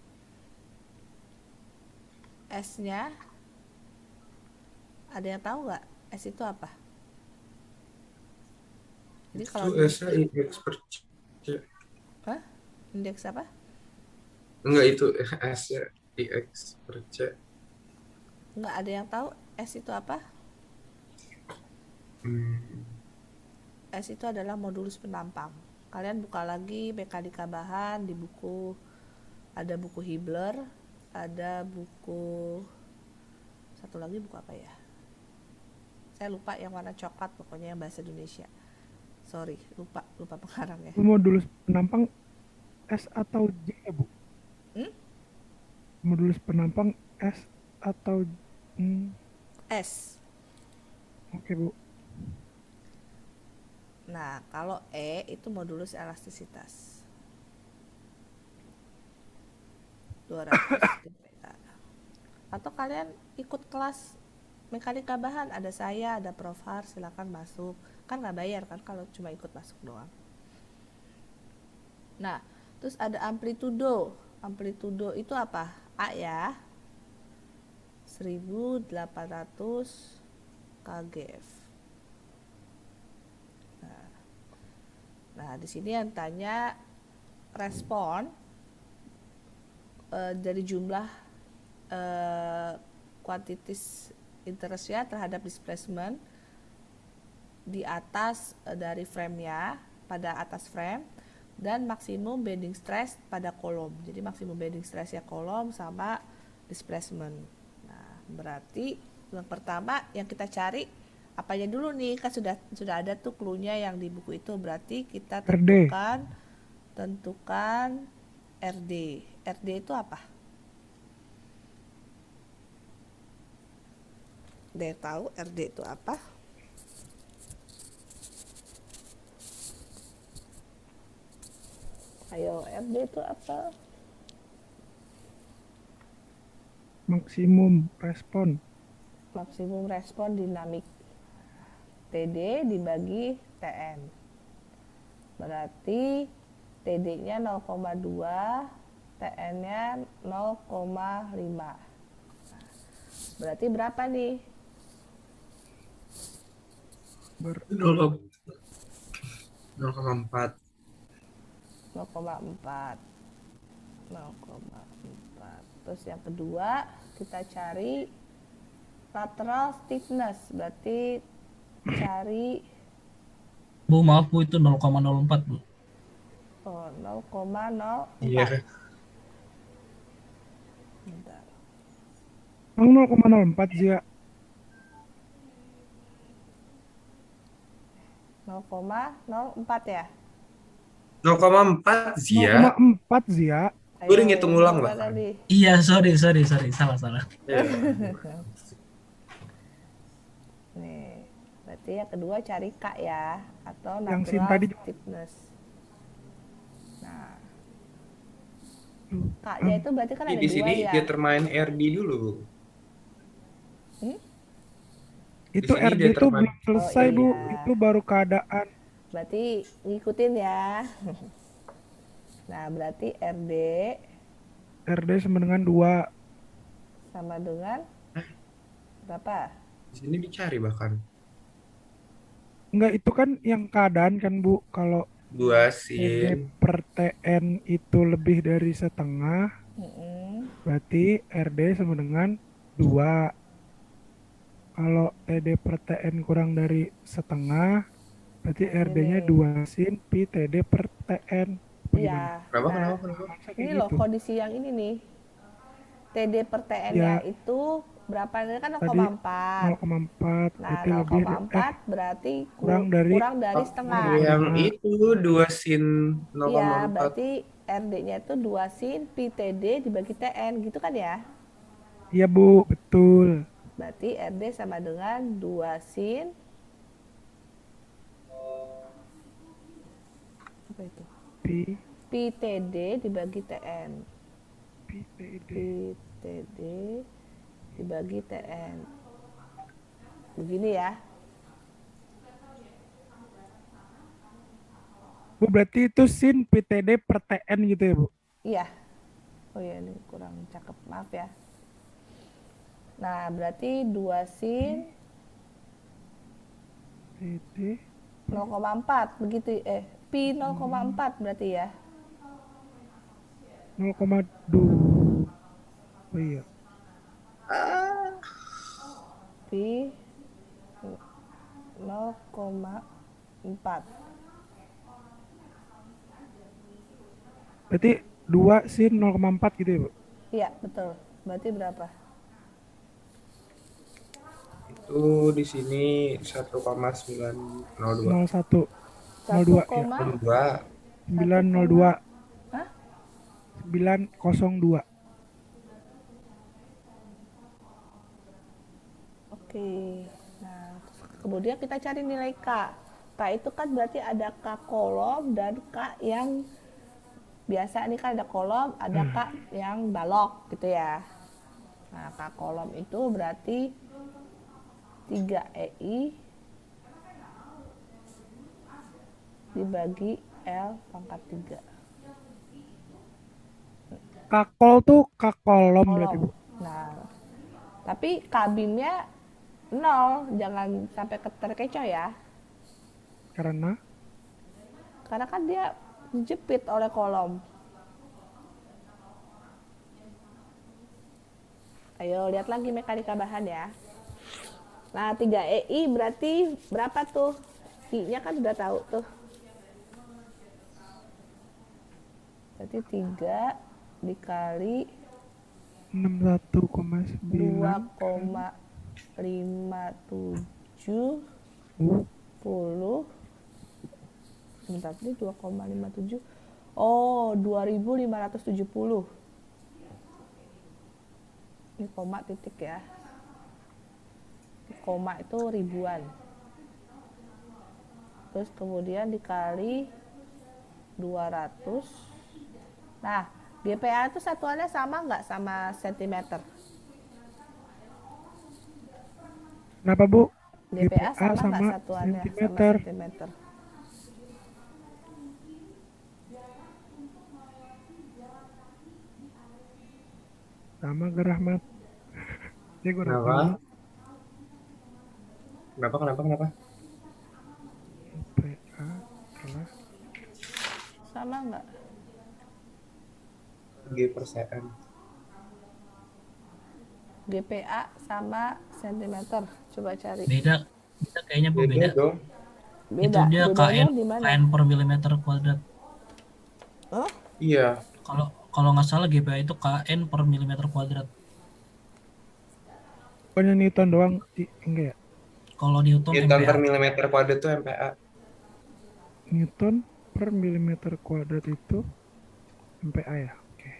S-nya ada yang tahu nggak? S itu apa? Jadi Itu kalau S-nya IX per C. indeks apa? Enggak, itu S-nya IX per C. Nggak ada yang tahu S itu apa? S itu adalah modulus penampang. Kalian buka lagi mekanika bahan di buku, ada buku Hibler, ada buku satu lagi, buku apa ya? Saya lupa yang warna coklat, pokoknya yang bahasa Indonesia. Sorry, lupa pengarangnya. Modulus penampang S atau J ya Bu? Modulus penampang S atau S. Oke Bu. Nah, kalau E itu modulus elastisitas. 200 dpa. Atau kalian ikut kelas mekanika bahan, ada saya, ada Prof Har, silakan masuk. Kan nggak bayar kan kalau cuma ikut masuk doang. Nah, terus ada amplitudo. Amplitudo itu apa? A ya. 1800 kgf. Nah, di sini yang tanya respon dari jumlah kuantitas interestnya terhadap displacement di atas dari frame-nya, pada atas frame, dan maksimum bending stress pada kolom. Jadi maksimum bending stressnya kolom sama displacement. Nah, berarti yang pertama yang kita cari apanya dulu nih, kan sudah ada tuh clue-nya yang di buku itu. Berarti kita RD. tentukan RD. RD itu apa? Ada yang tahu RD itu apa? Ayo, RD itu apa? Maksimum respon. Maksimum respon dinamik. TD dibagi TN. Berarti TD-nya 0,2, TN-nya 0,5. Berarti berapa nih? 0,4. 0,4. 0,4. Terus yang kedua kita cari lateral stiffness. Berarti cari Bu, maaf Bu, itu 0,04 Bu. 0,04. Iya. Bentar. Emang 0,04 Zia. 0,04 ya? 0,4 Zia. 0,4 Zia. Gue udah ngitung ulang gimana bahkan. nih? Iya, sorry, salah. Ya. Nih, berarti yang kedua cari K ya, atau Yang sin natural tadi. stiffness. Nah, K-nya itu berarti kan ada Di dua sini ya. determine RD dulu. Itu Di sini RD dia itu terman- belum selesai Oh, Bu. iya. Itu baru keadaan. Berarti ngikutin ya. Nah, berarti RD RD sama dengan 2. sama dengan berapa? Di sini dicari bahkan. Enggak, itu kan yang keadaan kan Bu. Kalau 2 TD sin. per TN itu lebih dari setengah, Mm-mm. berarti RD sama dengan 2. Kalau TD per TN kurang dari setengah, berarti RD-nya 2 sin pi TD per TN. Apa gimana? Iya. Kenapa? Nah, Masa kayak ini loh gitu? kondisi yang ini nih. TD per TN-nya Ya. itu berapa? Ini kan Tadi 0,4. 0,4 Nah, berarti lebih 0,4 berarti kurang dari setengah. Yang itu 2 sin Iya, 0,4. berarti RD-nya itu 2 sin pi TD dibagi TN, gitu kan ya? iya Bu, betul. Berarti RD sama dengan 2 sin apa itu? Pi Pi TD dibagi TN. pi TD. Pi TD dibagi TN. Begini ya. Bu, berarti itu sin pi TD per TN gitu ya Bu? Iya. Oh iya, ini kurang cakep. Maaf ya. Nah, berarti 2 sin TD 0,4 begitu pi 0,4 berarti ya. 0,2. Oh iya. Pi 0,4. Berarti 2 sin 0,4 gitu ya Bu? Iya, betul. Berarti berapa? Itu di sini 1,902. 01 02 ya. 2. 902 Hah? 902. Oke. Nah, kemudian kita cari nilai K. K itu kan berarti ada K kolom dan K yang biasa. Ini kan ada kolom, ada K yang balok gitu ya. Nah, K kolom itu berarti 3 EI dibagi L pangkat 3. Kakol tuh kakolom berarti Bu. Nah, tapi kabinnya 0, jangan sampai terkecoh ya. Karena Karena kan dia dijepit oleh kolom. Ayo lihat lagi mekanika bahan ya. Nah, 3 EI berarti berapa tuh? I-nya kan udah tahu tuh. Berarti 3 dikali 61,9 2,57 sebentar, ini 2,57. Oh, 2.570. Ini koma titik ya. Koma itu ribuan. Terus kemudian dikali 200. Nah, GPA itu satuannya sama nggak sama sentimeter? Kenapa Bu? GPA sama nggak sama satuannya sama sentimeter. sentimeter? Sama Gerahmat. Ya gue udah Kenapa? tahu. Kenapa? GPA adalah Sama nggak? G per cm. GPA sama sentimeter. Coba cari. Beda kayaknya Bu, Beda beda. dong. Itu Beda. dia Bedanya KN di mana? KN per milimeter kuadrat. Oh, Iya. Kalau nggak salah GPA itu KN per milimeter kuadrat. pokoknya Newton doang. Enggak ya? Kalau Newton Newton per MPa. milimeter kuadrat itu MPa. Newton per milimeter kuadrat itu MPa ya? Oke.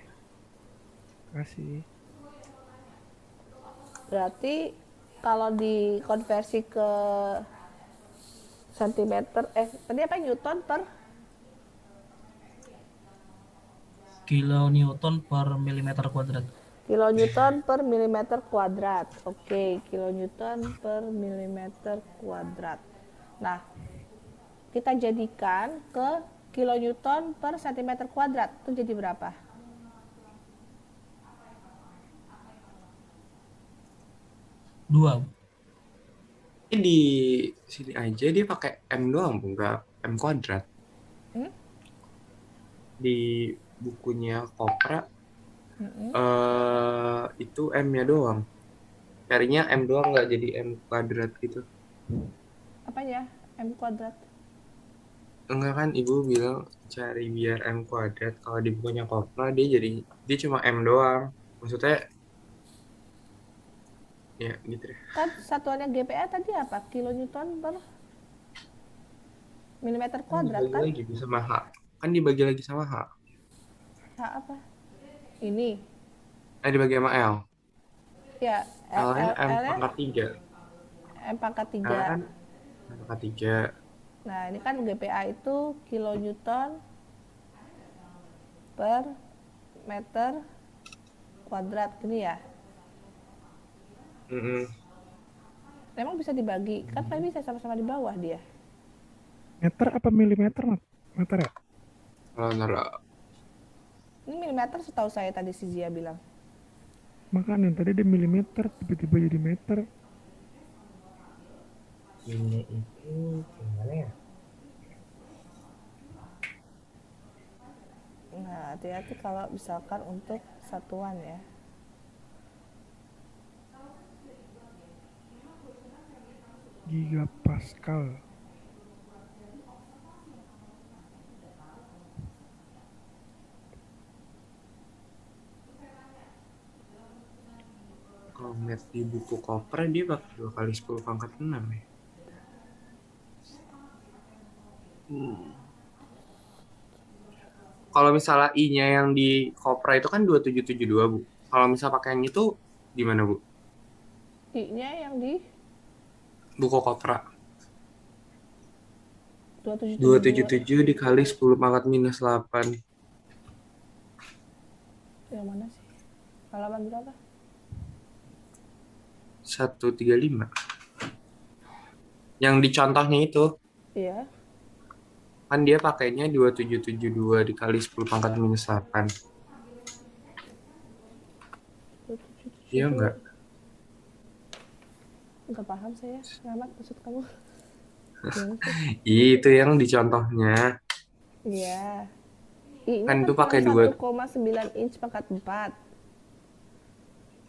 Kasih. berarti kalau dikonversi ke sentimeter, tadi apa, Newton per Kilonewton per milimeter kuadrat. kilonewton per milimeter kuadrat. Oke, kilonewton per milimeter kuadrat. Nah, kita jadikan ke kilonewton per sentimeter kuadrat. Itu jadi berapa? Dua. Ini di sini aja dia pakai M doang, Bu, nggak M kuadrat. Hmm? Di bukunya Kopra Mm-mm. itu M-nya doang. Carinya M doang, nggak jadi M kuadrat gitu. Apanya? M kuadrat. Enggak kan Ibu bilang cari biar M kuadrat. Kalau di bukunya Kopra dia cuma M doang. Maksudnya ya gitu deh. Kan satuannya GPA tadi apa? Kilonewton per milimeter Kan kuadrat dibagi kan? lagi sama H. Kan dibagi lagi sama H. H apa? Ini. Dibagi sama L. Ya, L-nya M L-nya pangkat 3. M pangkat L 3. kan M pangkat 3. Nah, ini kan GPA itu kilonewton per meter kuadrat gini ya. Mm-mm. Memang bisa dibagi, kan kan bisa sama-sama di bawah dia. Meter apa milimeter? Meter ya? Kalau naruh Ini milimeter setahu saya tadi si Zia bilang. Makanya tadi dia milimeter, tiba-tiba jadi meter. ini itu gimana ya? Nah, hati-hati kalau misalkan untuk satuan ya. Gigapascal. Kalau ngeliat di buku Kopra dia pakai 2 kali 10 pangkat 6 ya. Kalau misalnya I-nya yang di Kopra itu kan 2772, Bu. Kalau misalnya pakai yang itu gimana, Bu? I-nya yang di Buku Kopra. 277. 277 dikali 10 pangkat minus 8. Yang mana sih? Halaman berapa? 135. Yang di contohnya itu, Iya. kan dia pakainya 2772 dikali 10 pangkat minus 8. 277. Iya enggak? Enggak paham saya. Selamat maksud kamu. Gimana sih? Itu yang di contohnya. Iya. I-nya Kan kan itu cuma pakai 2. 1,9 inch pangkat 4.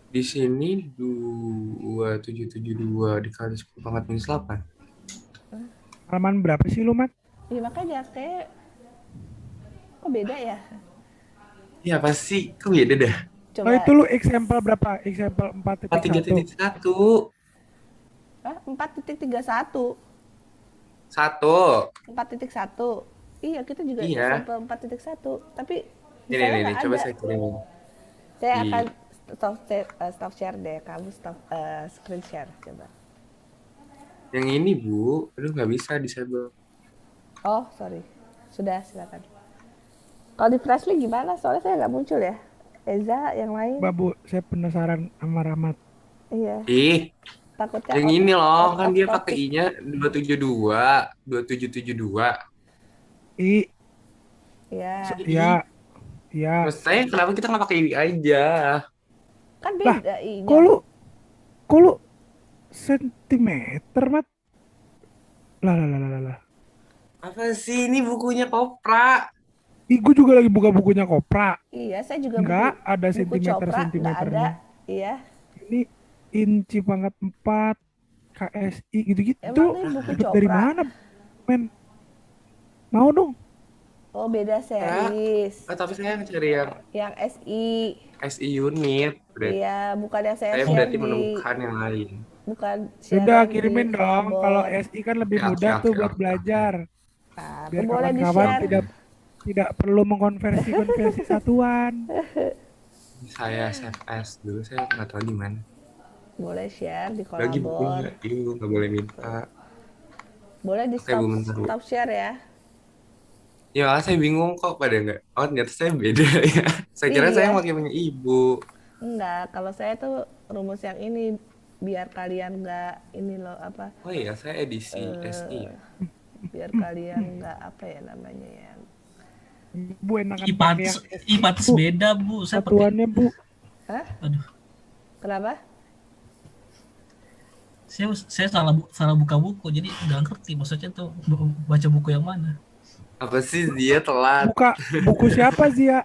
Di sini 2772 dikali 10 pangkat minus 8. Halaman berapa sih lu, Mat? Iya makanya kayak kok beda ya? Ya apa sih? Kok beda dah? Oh Coba itu lu example berapa? Example 4.1. 3.1. 4.31. Satu. 4.1. Iya, kita juga Iya. sampel 4.1. Tapi di Ini saya nih, nggak coba ada. saya kirimin. Saya akan Di stop share deh. Kamu stop screen share. Coba. yang ini, Bu. Aduh, nggak bisa disable. Oh, sorry. Sudah, silakan. Kalau di Freshly gimana? Soalnya saya nggak muncul ya. Eza, yang lain. Babu, saya penasaran sama Rahmat. Iya. Ih, Takutnya yang out, ini loh, out kan of dia pakai topic. I-nya 272, 2772. I, Ya, I. ya, ya. Maksud saya kenapa kita nggak pakai I aja? kan Lah, beda kok I-nya. lu, kok lu sentimeter, Mat? Lah, lah, lah, lah, lah. Apa sih ini bukunya Kopra? Ih, gue juga lagi buka bukunya Kopra. Iya, saya juga Nggak ada buku Copra nggak ada. sentimeter-sentimeternya. Iya. Ini inci pangkat 4, KSI, gitu-gitu. Emang ini buku Dapat dari Copra. mana, men? Mau dong. Oh, beda Ya, series. tapi saya cari yang Yang SI. SI unit. Iya, bukan yang saya Saya share berarti di, menemukan yang lain. bukan Udah, siaran di kirimin dong. Kalau kolabor. SI kan lebih Oke, mudah tuh oke, buat oke, oke. belajar. Nah, tuh Biar boleh di kawan-kawan share. tidak perlu mengkonversi-konversi satuan. Saya save as dulu, saya nggak tahu di mana. Boleh share di Lagi kolabor. bukunya, ibu nggak boleh minta. Boleh di Oke, Bu, bentar, Bu. stop share ya. Ya, saya bingung kok pada nggak. Oh, ternyata saya beda ya. Saya kira saya Iya. pakai punya ibu. Enggak, kalau saya tuh rumus yang ini biar kalian nggak ini loh apa, Oh iya, saya edisi SI eh, ya. biar kalian nggak apa ya namanya ya. Bu enakan Ih, pakai pantes, yang SI, ih, pantes Bu. beda, Bu. Saya pakai, Satuannya, Bu. Hah? aduh, Kenapa? saya salah buka buku, jadi nggak ngerti maksudnya tuh baca buku yang mana. Apa sih dia telat? Buka buku siapa, Zia?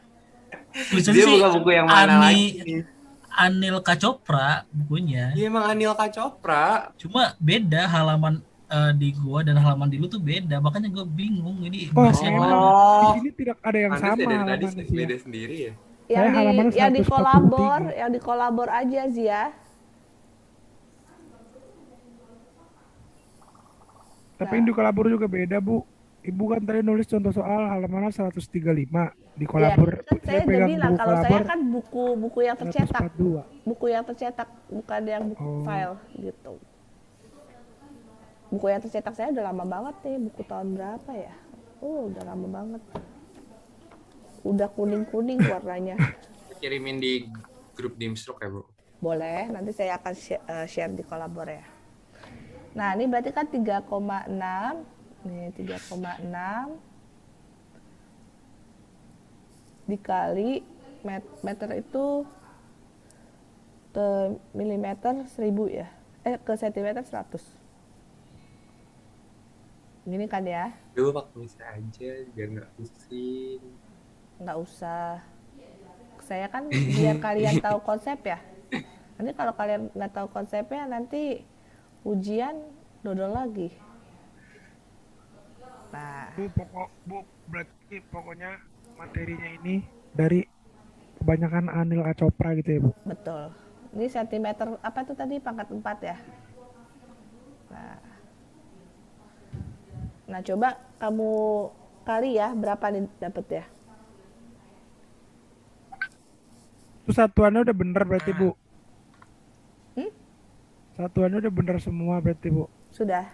Tulisannya Dia sih buka buku yang mana lagi Ani nih? Anil Kacopra bukunya. Dia emang Anil Kacopra. Cuma beda halaman di gua dan halaman di lu tuh beda. Makanya gue bingung ini Oh, bahas yang memang mana. di Oh, sini tidak ada yang Anda sama dari tadi halamannya, Zia. beda sendiri ya? Saya halamannya Yang di 143. kolabor, yang di kolabor aja Zia. Tapi yang di kolabor juga beda, Bu. Ibu kan tadi nulis contoh soal halaman 135. Di Ya, kolabor, kan saya saya udah pegang bilang buku kalau saya kolabor kan buku yang tercetak, 142. buku yang tercetak bukan yang buku Oh. file gitu. Buku yang tercetak saya udah lama banget nih, buku tahun berapa ya? Udah lama banget. Udah kuning-kuning warnanya. Kirimin di grup Dimstruk ya, Bu? Boleh, nanti saya akan share di kolabor ya. Nah, ini berarti kan 3,6. Nih, 3,6 dikali meter itu ke milimeter 1000 ya. Ke sentimeter 100. Gini kan ya? Dulu pakai misal aja biar nggak pusing. Nggak usah. Saya kan biar kalian tahu konsep ya. Nanti kalau kalian nggak tahu konsepnya, nanti ujian dodol lagi. Nah, Bu, berarti pokoknya materinya ini dari kebanyakan Anil Kacopra gitu ya, Bu. betul. Ini sentimeter apa itu tadi pangkat 4 ya. Nah, coba kamu kali ya berapa nih dapet ya? Itu satuannya udah bener berarti, Bu. Hmm? Satuannya udah bener semua berarti, Bu. Sudah.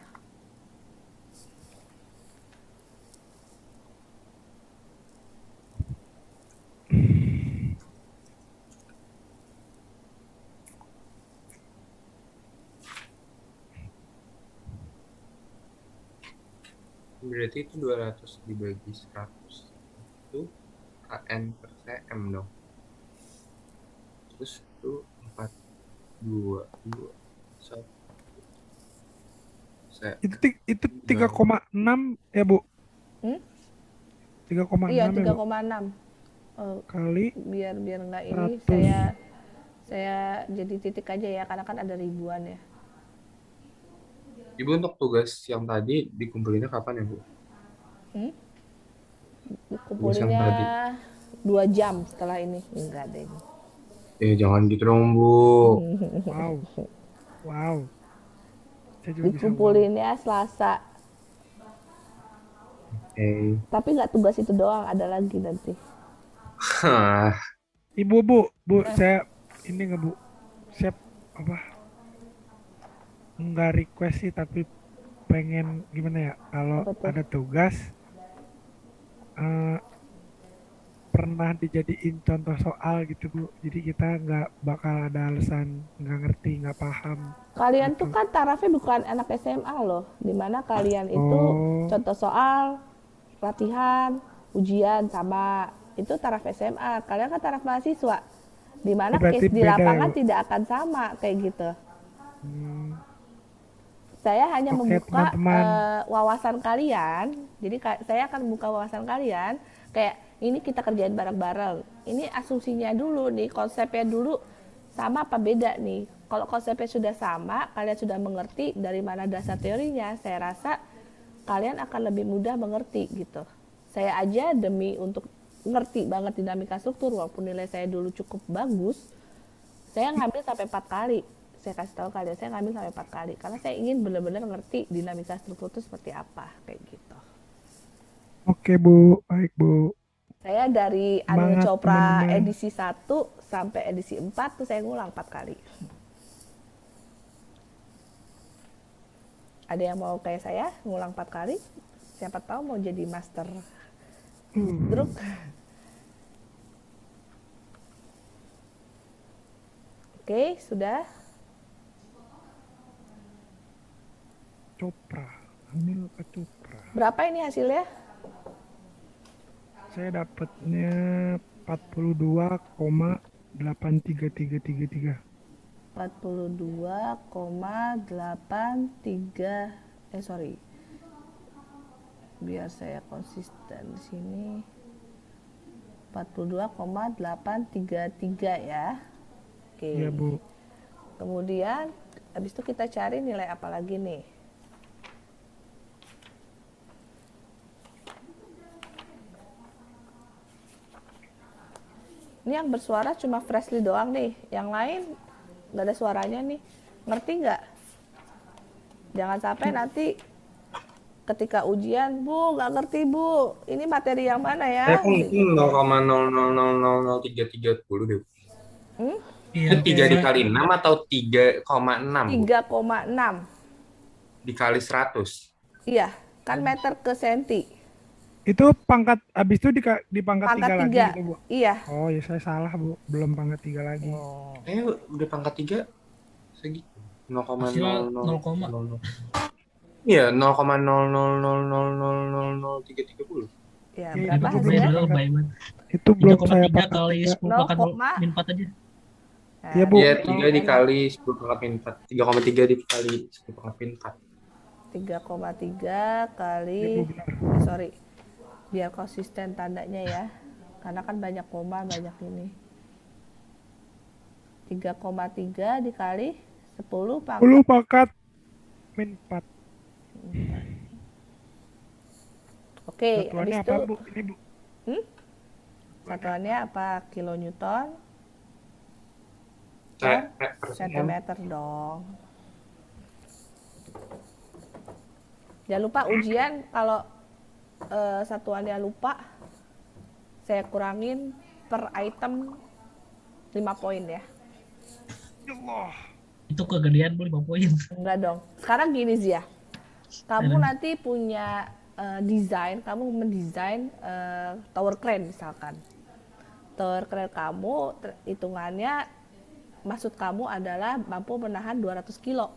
Berarti itu 200 dibagi 100 itu KN per cm dong. Terus itu 4, 2, 2, 1. Itu 3,6 ya, Bu. Hmm? 3,6 Iya, ya, Bu. 3,6. Kali Biar nggak ini 100. saya jadi titik aja ya, karena kan ada ribuan ya. Ibu untuk tugas yang tadi dikumpulinnya kapan ya, Bu? Hmm? Tugas yang tadi. Kumpulinnya 2 jam setelah ini. Enggak deh. Jangan gitu dong, Bu. Wow, wow. Saya juga bisa wow. Dikumpulinnya Selasa. Oke. Tapi nggak tugas itu doang, ada lagi nanti. Hah. Ibu, Bu, saya ini nggak Bu, siap apa? Nggak request sih, tapi pengen gimana ya? Kalau Apa tuh? ada tugas, eh, pernah dijadiin contoh soal gitu Bu. Jadi kita nggak bakal ada alasan nggak ngerti, nggak paham. Kalian Gitu. tuh kan tarafnya bukan anak SMA loh, dimana kalian itu Oh, contoh soal, latihan, ujian sama itu taraf SMA. Kalian kan taraf mahasiswa, dimana berarti case di beda ya lapangan Bu. tidak akan sama kayak gitu. Hmm, Saya hanya oke membuka teman-teman. wawasan kalian. Jadi saya akan membuka wawasan kalian. Kayak ini kita kerjain bareng-bareng. Ini asumsinya dulu nih, konsepnya dulu sama apa beda nih. Kalau konsepnya sudah sama, kalian sudah mengerti dari mana dasar teorinya, saya rasa kalian akan lebih mudah mengerti gitu. Saya aja demi untuk ngerti banget dinamika struktur, walaupun nilai saya dulu cukup bagus, saya ngambil sampai 4 kali. Saya kasih tahu kalian, saya ngambil sampai 4 kali karena saya ingin benar-benar ngerti dinamika struktur itu seperti apa kayak gitu. Oke Bu, baik Bu. Saya dari Anil Semangat Chopra teman-teman. edisi 1 sampai edisi 4 tuh saya ngulang 4 kali. Ada yang mau kayak saya ngulang 4 kali? Siapa tahu mau jadi master stroke. Oke, sudah. Chopra, Anil ke Chopra. Berapa ini hasilnya? Saya dapatnya 42,83333. 42,83 sorry. Biar saya konsisten di sini. 42,833 ya. Oke. Iya Bu. Kemudian habis itu kita cari nilai apa lagi nih? Ini yang bersuara cuma Freshly doang nih. Yang lain nggak ada suaranya nih. Ngerti nggak? Jangan sampai nanti ketika ujian, Bu, nggak ngerti Bu. Ini materi yang mana ya? Saya mungkin 0,000330 deh. Iya, Itu 3 saya dikali 6 atau 3,6 Bu? 3,6. Dikali 100. Iya, kan meter ke senti. Itu pangkat, habis itu di pangkat Pangkat 3 lagi 3. gitu Bu. Iya. Oh ya saya salah Bu, belum pangkat 3 lagi. Udah pangkat 3 segitu. hasil 0, 0,0000. Iya, 0,00000330. Ya, Oke, berapa itu lebay belum hasilnya? banget, lebay banget. Itu belum saya 3,3 pangkat kali 3. 10 pangkat 0, min 4 aja. Iya, Bu. Iya, 3 dikali 10 pangkat min 4. 3,3 dikali 10 pangkat min 4. 3,3 kali Iya, Bu, benar. sorry. Biar konsisten tandanya ya. Karena kan banyak koma, banyak ini. 3,3 dikali 10 pangkat 10 pangkat min 4. Oke, Satuannya habis apa itu Bu? Ini Bu. satuannya apa? Kilonewton Saya per sentimeter dong. Jangan lupa ujian kalau satuannya lupa, saya kurangin per item 5 poin ya. Itu kegedean Bu 5 poin. Enggak dong. Sekarang gini Zia, kamu nanti punya desain, kamu mendesain tower crane misalkan. Tower crane kamu hitungannya, maksud kamu adalah mampu menahan 200 kilo.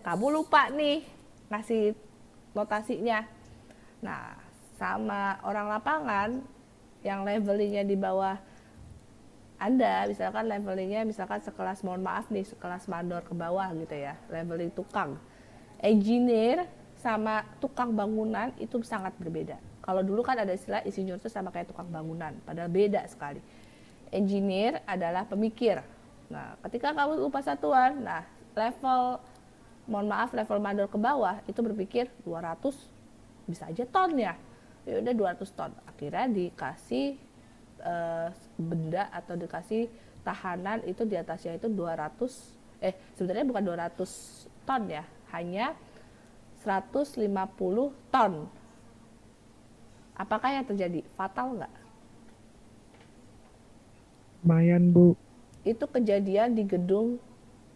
Kamu lupa nih ngasih notasinya. Nah, sama orang lapangan yang levelingnya di bawah Anda, misalkan levelingnya misalkan sekelas, mohon maaf nih, sekelas mandor ke bawah gitu ya, leveling tukang. Engineer sama tukang bangunan itu sangat berbeda. Kalau dulu kan ada istilah insinyur itu sama kayak tukang bangunan, padahal beda sekali. Engineer adalah pemikir. Nah, ketika kamu lupa satuan, nah level, mohon maaf, level mandor ke bawah itu berpikir 200 bisa aja ton ya. Ya udah 200 ton. Akhirnya dikasih benda atau dikasih tahanan itu di atasnya itu 200, sebenarnya bukan 200 ton ya, hanya 150 ton. Apakah yang terjadi? Fatal nggak? Lumayan Bu. Itu kejadian di gedung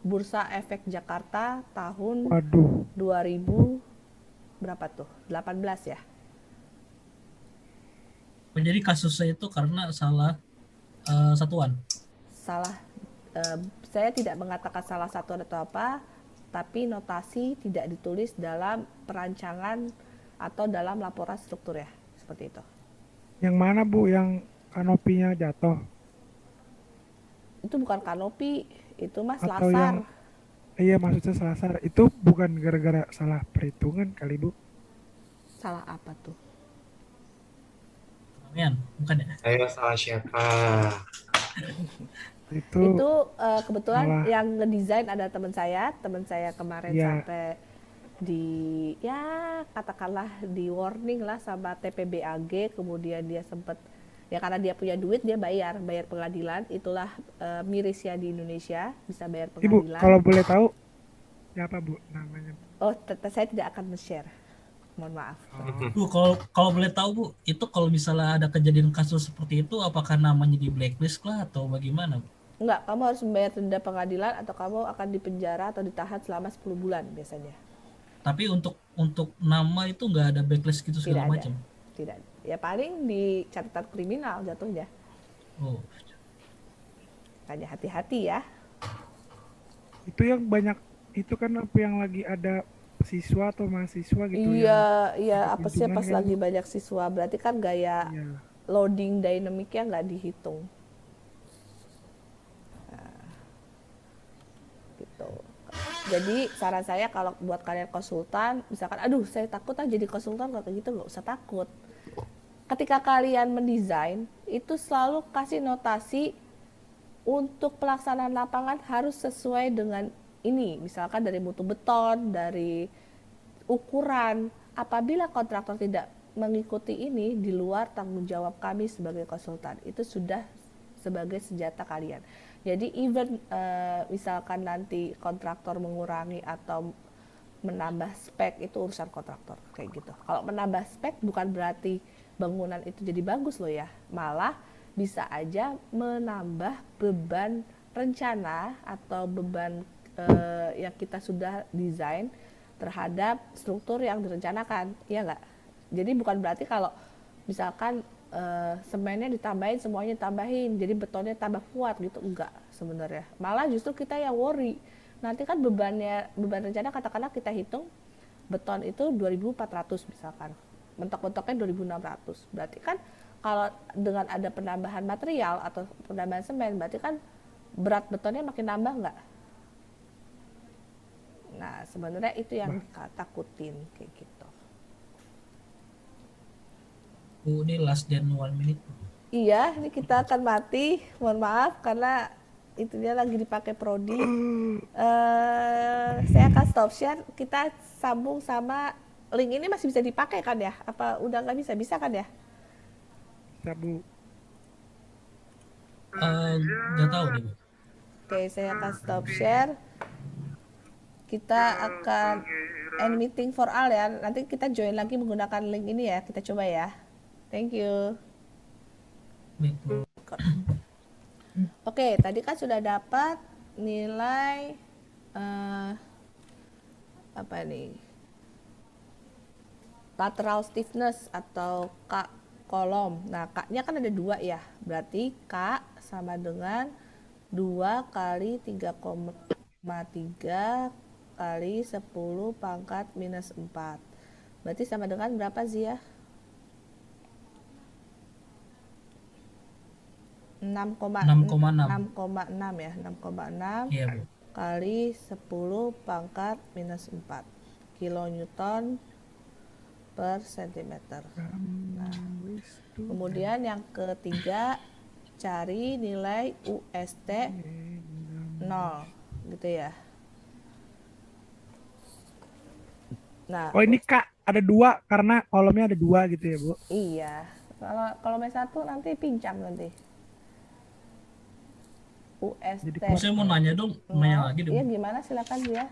Bursa Efek Jakarta tahun Waduh. 2000 berapa tuh? 18 ya? Jadi kasusnya itu karena salah satuan. Salah, saya tidak mengatakan salah satu atau apa, tapi notasi tidak ditulis dalam perancangan atau dalam laporan struktur ya, seperti itu. Yang mana Bu yang kanopinya jatuh? Itu bukan kanopi, itu mas Atau lasar. yang iya maksudnya selasar. Itu bukan gara-gara salah perhitungan kali Bu. Salah apa tuh? Keramaian, bukan ya? Ayo salah siapa? Itu kebetulan malah yang ngedesain ada teman saya kemarin ya sampai di ya katakanlah di warning lah sama TPBAG, kemudian dia sempat ya karena dia punya duit dia bayar pengadilan, itulah mirisnya di Indonesia bisa bayar Ibu pengadilan. kalau boleh tahu siapa Bu namanya? Oh, saya tidak akan share, mohon maaf. Bu, kalau boleh tahu Bu, itu kalau misalnya ada kejadian kasus seperti itu, apakah namanya di blacklist lah atau bagaimana Bu? Enggak, kamu harus membayar denda pengadilan atau kamu akan dipenjara atau ditahan selama 10 bulan biasanya. Tapi untuk nama itu nggak ada blacklist gitu Tidak segala ada, macam. tidak. Ya paling di catatan kriminal jatuhnya. Oh, Makanya hati-hati ya. Itu yang banyak itu kan apa yang lagi ada siswa atau mahasiswa gitu yang Iya, iya, dapat apa sih untungan pas kan lagi Bu? banyak siswa, berarti kan gaya Iya. loading dynamicnya nggak dihitung. Gitu. Jadi saran saya kalau buat kalian konsultan, misalkan, aduh saya takut jadi konsultan, kalau kayak gitu nggak usah takut. Ketika kalian mendesain, itu selalu kasih notasi untuk pelaksanaan lapangan harus sesuai dengan ini, misalkan dari mutu beton, dari ukuran. Apabila kontraktor tidak mengikuti ini, di luar tanggung jawab kami sebagai konsultan, itu sudah sebagai senjata kalian. Jadi even misalkan nanti kontraktor mengurangi atau menambah spek, itu urusan kontraktor kayak gitu. Kalau menambah spek bukan berarti bangunan itu jadi bagus loh ya, malah bisa aja menambah beban rencana atau beban yang kita sudah desain terhadap struktur yang direncanakan, ya nggak? Jadi bukan berarti kalau misalkan semennya ditambahin, semuanya tambahin, jadi betonnya tambah kuat gitu, enggak sebenarnya. Malah justru kita yang worry. Nanti kan beban rencana katakanlah kita hitung beton itu 2.400 misalkan, mentok-mentoknya 2.600. Berarti kan kalau dengan ada penambahan material atau penambahan semen, berarti kan berat betonnya makin nambah nggak? Nah sebenarnya itu yang takutin kayak gitu. Bu, ini last dan 1 minute. Iya, ini kita akan mati. Mohon maaf karena itunya lagi dipakai prodi. Saya akan stop share. Kita sambung sama link ini masih bisa dipakai kan ya? Apa udah nggak bisa? Bisa kan ya? Bisa Bu. Nggak tahu deh Bu. Oke, saya akan stop share. Kita akan end meeting for all ya. Nanti kita join lagi menggunakan link ini ya. Kita coba ya. Thank you. Baik, Bu. Oke, tadi kan sudah dapat nilai apa nih? Lateral stiffness atau K kolom. Nah, K-nya kan ada 2 ya. Berarti K sama dengan 2 kali 3,3 kali 10 pangkat minus 4. Berarti sama dengan berapa sih ya? 6,6 ya, 6,6 Iya Bu. kali 10 pangkat minus 4 kilonewton per centimeter. Nah, kemudian yang ketiga cari nilai UST 0 gitu ya. Nah, Oh ini Kak ada 2 karena kolomnya ada 2 gitu ya Bu. iya, Kalau M1 nanti pincang nanti. Jadi UST Saya mau nanya dong, nanya lagi Iya dong. gimana silakan ya.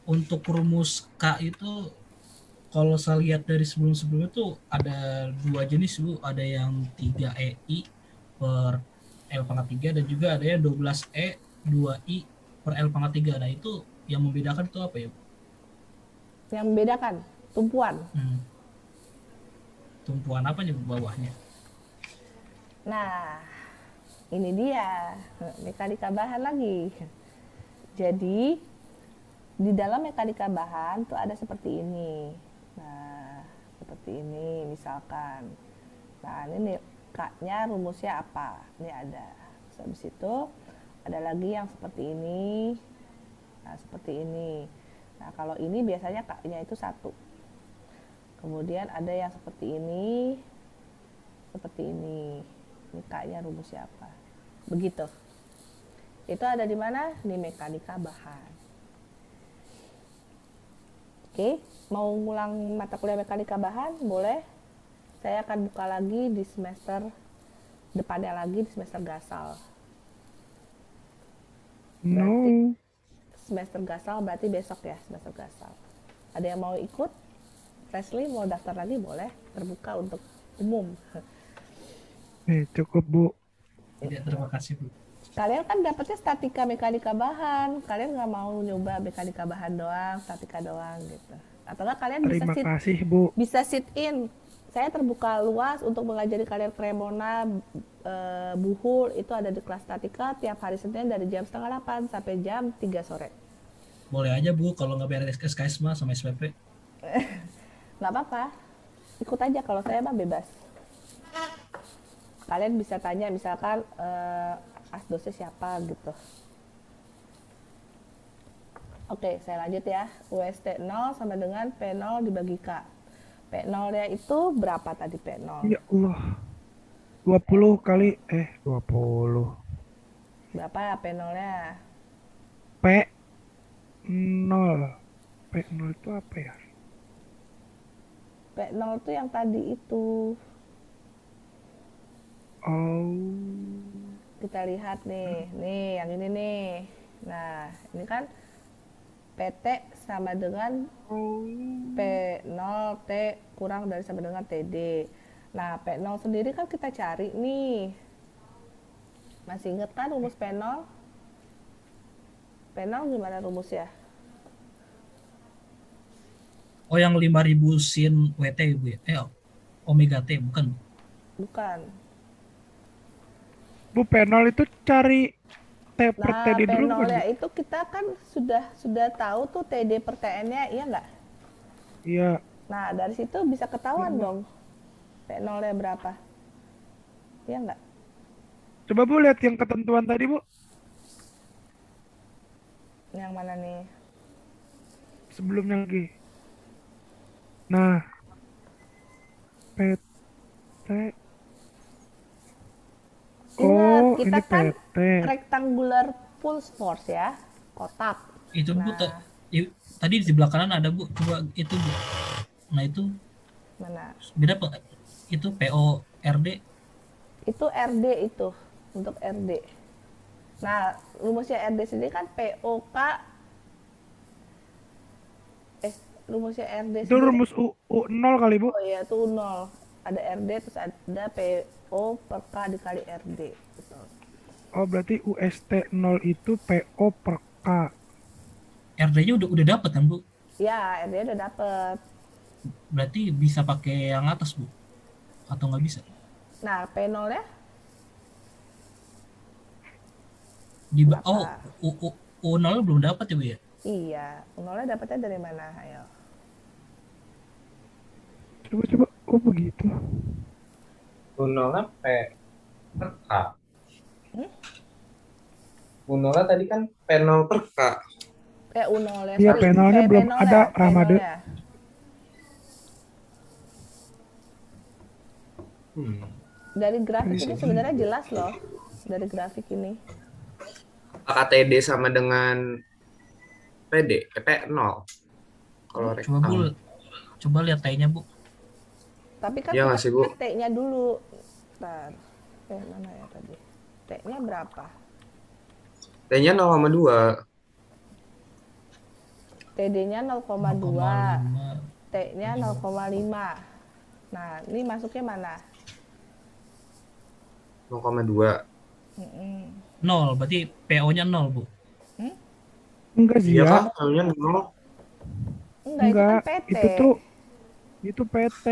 Untuk rumus K itu kalau saya lihat dari sebelum-sebelumnya tuh ada dua jenis Bu, ada yang 3EI per L pangkat 3 dan juga ada yang 12E 2I per L pangkat 3. Nah itu yang membedakan itu apa ya Bu? Yang membedakan tumpuan. Hmm, tumpuan apanya Bu bawahnya? Nah, ini dia mekanika bahan lagi. Jadi di dalam mekanika bahan tuh ada seperti ini. Nah, seperti ini misalkan. Nah, ini K-nya rumusnya apa? Ini ada. Terus habis itu ada lagi yang seperti ini. Nah, seperti ini. Nah, kalau ini biasanya K-nya itu 1. Kemudian ada yang seperti ini. Seperti ini. Ini K-nya rumusnya apa? Begitu. Itu ada di mana? Di mekanika bahan. Oke, mau ngulang mata kuliah mekanika bahan? Boleh. Saya akan buka lagi di semester depannya lagi di semester gasal. No. Semester gasal berarti besok ya, semester gasal. Ada yang mau ikut? Leslie mau daftar lagi boleh, terbuka untuk umum. Cukup Bu. Ya, terima kasih Bu. Kalian kan dapetnya statika mekanika bahan, kalian nggak mau nyoba mekanika bahan doang, statika doang gitu. Atau nggak kalian Terima kasih Bu. bisa sit in. Saya terbuka luas untuk mengajari kalian Cremona, Buhul itu ada di kelas statika tiap hari Senin dari jam 7:30 sampai jam 3 sore. Boleh aja Bu kalau nggak bayar SKS mah sama SPP. Nggak apa-apa, ikut aja, kalau saya mah bebas. Kalian bisa tanya misalkan asdosnya siapa gitu. Oke, saya lanjut ya. UST 0 sama dengan P0 dibagi K. P0-nya itu berapa tadi P0? Ya Allah. 20 kali 20. Berapa ya P0-nya? P0. P0 itu apa ya? P0 itu yang tadi itu. Oh. Kita lihat nih. Nih, yang ini nih. Nah, ini kan PT sama dengan P0 T kurang dari sama dengan TD. Nah, P0 sendiri kan kita cari nih. Masih inget kan rumus P0? P0 gimana rumusnya? Oh yang 5000 sin WT Bu ya? Omega T bukan? Bukan. Bu, P0 itu cari T per Nah, TD dulu bukan, P0 Bu? ya itu kita kan sudah tahu tuh TD per TN-nya, iya nggak? Iya. Nah, dari situ bisa ketahuan dong P0-nya berapa. Iya nggak? Coba Bu lihat yang ketentuan tadi Bu. Yang mana nih? Sebelumnya lagi. Nah, PT. Ingat, Oh, kita ini kan PT. rectangular pulse force ya, kotak. Itu Bu Nah, tadi di sebelah kanan ada Bu, coba itu Bu. Nah itu mana? beda Pak. Itu PORD. Itu RD itu, untuk RD. Nah, rumusnya RD sendiri kan POK, rumusnya RD Itu sendiri. rumus U0 kali Bu. Oh iya, itu 0. Ada RD terus ada PO per K dikali RD. Gitu. Oh, berarti UST 0 itu PO per K. RD-nya udah dapat kan Bu? Ya, RD udah dapet. Berarti bisa pakai yang atas Bu? Atau nggak bisa? Nah, P0 ya Oh, berapa? U0 belum dapat ya Bu ya? Iya, 0-nya dapetnya dari mana? Ayo. Coba-coba. Oh, begitu. Unolnya P per K. Hmm? Unolnya tadi kan P0 per K. U0 ya, Iya, sorry. P0-nya belum P0 ada, ya, Ramade. P0 ya. Dari grafik ini sebenarnya jelas loh. Dari grafik ini. Apakah TD sama dengan P0? Kalau Coba Bu, rektam. coba lihat T-nya Bu. T Tapi kan Iya kita nggak sih, Bu? lihat T-nya dulu. Bentar. Mana ya tadi? T-nya berapa? T-nya 0,2. TD-nya 0,2, 0,5. T-nya 0,5. Nah, ini masuknya mana? 0,2. Mm-mm. 0, berarti PO-nya 0, Bu. Enggak sih Iya ya. kah? Kayaknya 0. Enggak, itu kan Enggak. PT. Itu PT.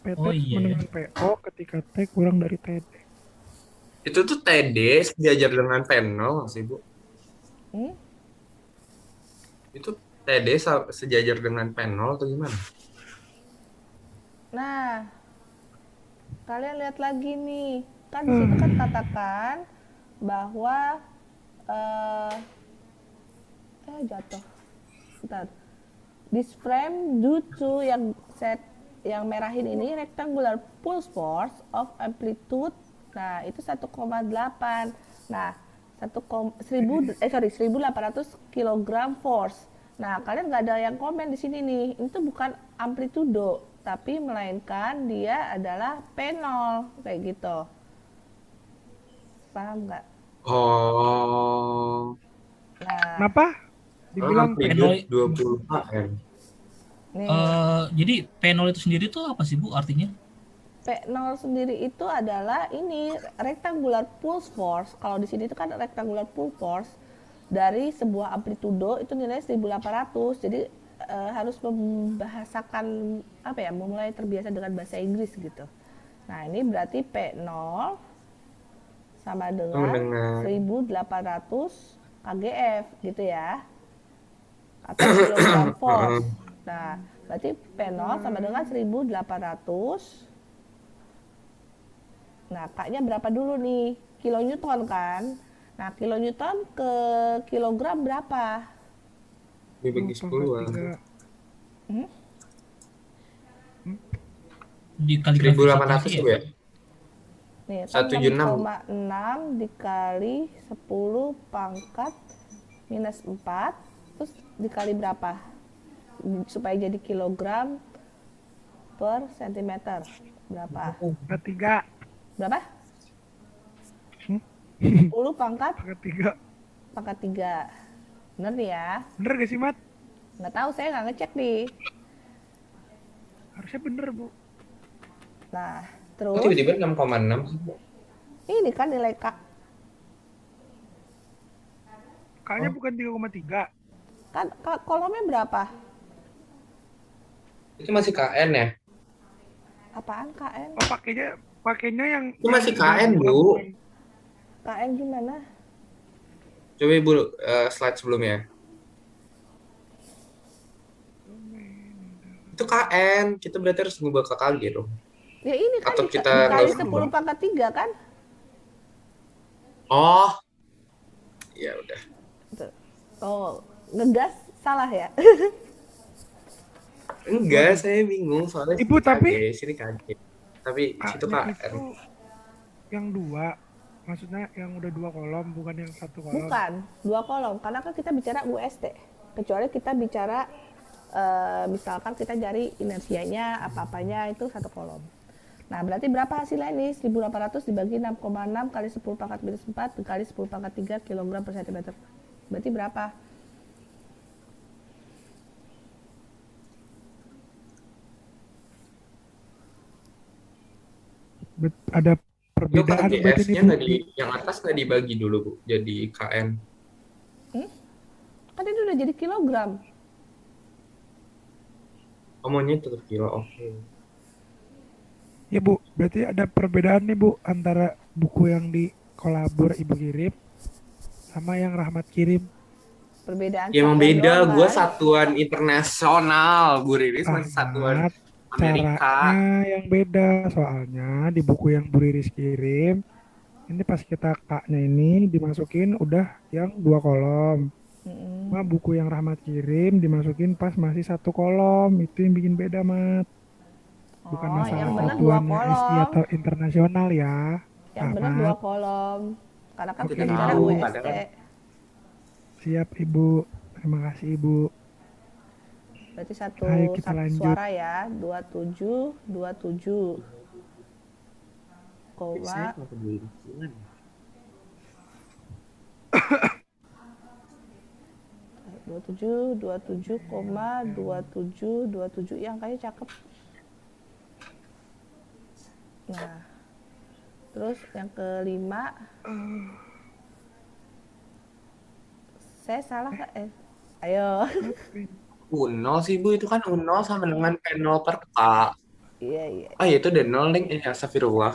PT Oh sama iya ya. dengan PO ketika T kurang dari TD. Itu tuh TD sejajar dengan P0 nggak sih, Bu? Hmm? Itu TD sejajar dengan P0 atau gimana? Nah, kalian lihat lagi nih. Kan di situ kan katakan bahwa eh jatuh. Bentar. This frame due to yang merahin ini rectangular pulse force of amplitude. Nah, itu 1,8. Nah, 1800 kilogram force. Nah, kalian nggak ada yang komen di sini nih. Itu bukan amplitudo, tapi melainkan dia adalah P0 kayak gitu. Paham nggak? Oh, Nah, Kenapa? Dibilang amplitude P0, 20 km. nih jadi P0 itu sendiri tuh apa sih, Bu, artinya? P0 sendiri itu adalah ini rectangular pulse force. Kalau di sini itu kan rectangular pulse force dari sebuah amplitudo itu nilainya 1800. Jadi harus membahasakan apa ya, memulai terbiasa dengan bahasa Inggris gitu. Nah, ini berarti P0 sama Sama dengan dengan 1800 kgf gitu ya. Atau kilogram force. Nah, berarti P0 sama dengan 1800. Nah, K-nya berapa dulu nih? Kilonewton kan? Nah, kilonewton ke kilogram berapa? dibagi 10 an. 0,3. Hmm? Dikali 1800 gravitasi ya? tuh ya? Nih, kan 176. 6,6 dikali 10 pangkat minus 4. Terus dikali berapa? Supaya jadi kilogram per sentimeter. Berapa? 3. Berapa? Hmm? 10 pangkat 3. 3. Bener nih ya? Bener gak sih, Mat? Nggak tahu, saya nggak ngecek nih. Harusnya bener, Bu. Nah, Kok terus tiba-tiba 6,6 sih, Bu? ini kan nilai K. K-nya bukan 3,3. Kan kolomnya berapa? Itu masih KN ya? Apaan KN? Oh, pakainya yang Itu masih yang KN, dua Bu. bukan. KN gimana? Coba Ibu slide sebelumnya. Itu KN. Kita berarti harus ngubah ke KG dong. Ya ini kan Atau kita nggak dikali usah 10 ngubah? pangkat 3 kan? Oh, ya udah. Tuh. Oh, ngegas salah ya? Enggak, saya bingung soalnya Ibu, sini tapi KG, sini KG. Tapi situ K-nya KN. itu yang 2. Maksudnya yang udah 2 kolom, bukan yang 1 kolom. Bukan, 2 kolom. Karena kan kita bicara UST. Kecuali kita bicara misalkan kita cari inersianya, apa-apanya itu 1 kolom. Nah, berarti berapa hasilnya ini? 1800 dibagi 6,6 kali 10 pangkat minus 4 dikali 10 pangkat 3 kilogram per sentimeter. Berarti berapa? Ada Itu perbedaan berarti nih, KGS-nya Bu. nggak yang atas nggak dibagi dulu, Bu, jadi KN. Kan ini udah jadi kilogram. Omongnya tetap kilo, oke. Ya, Bu, berarti ada perbedaan nih, Bu, antara buku yang di kolabor Ibu kirim sama yang Rahmat kirim. Perbedaan Ya emang cara beda, doang gue kan? satuan internasional, Bu Riris masih satuan Ahmad, Amerika. caranya yang beda. Soalnya di buku yang Bu Riris kirim, ini pas kita K-nya ini dimasukin udah yang 2 kolom. Nah, buku yang Rahmat kirim dimasukin pas masih 1 kolom. Itu yang bikin beda, Mat. Bukan Oh, masalah yang benar 2 satuannya SI kolom. atau internasional ya. Yang benar 2 Ahmad, kolom. Karena kan Oke, kita bicara Ibu. UST. Kadang kan siap Ibu. Terima kasih Ibu. Berarti Ayo kita satu lanjut. suara ya. 27, 27, Saya koma kenapa dua hitungan? 27, 27, koma 27, 27. Yang kayak cakep. Nah, terus yang kelima, saya salah nggak? Ayo. Uno sih Bu, itu kan uno sama dengan P0 per K. Iya, iya. Oh ya itu udah nol nih, astagfirullah.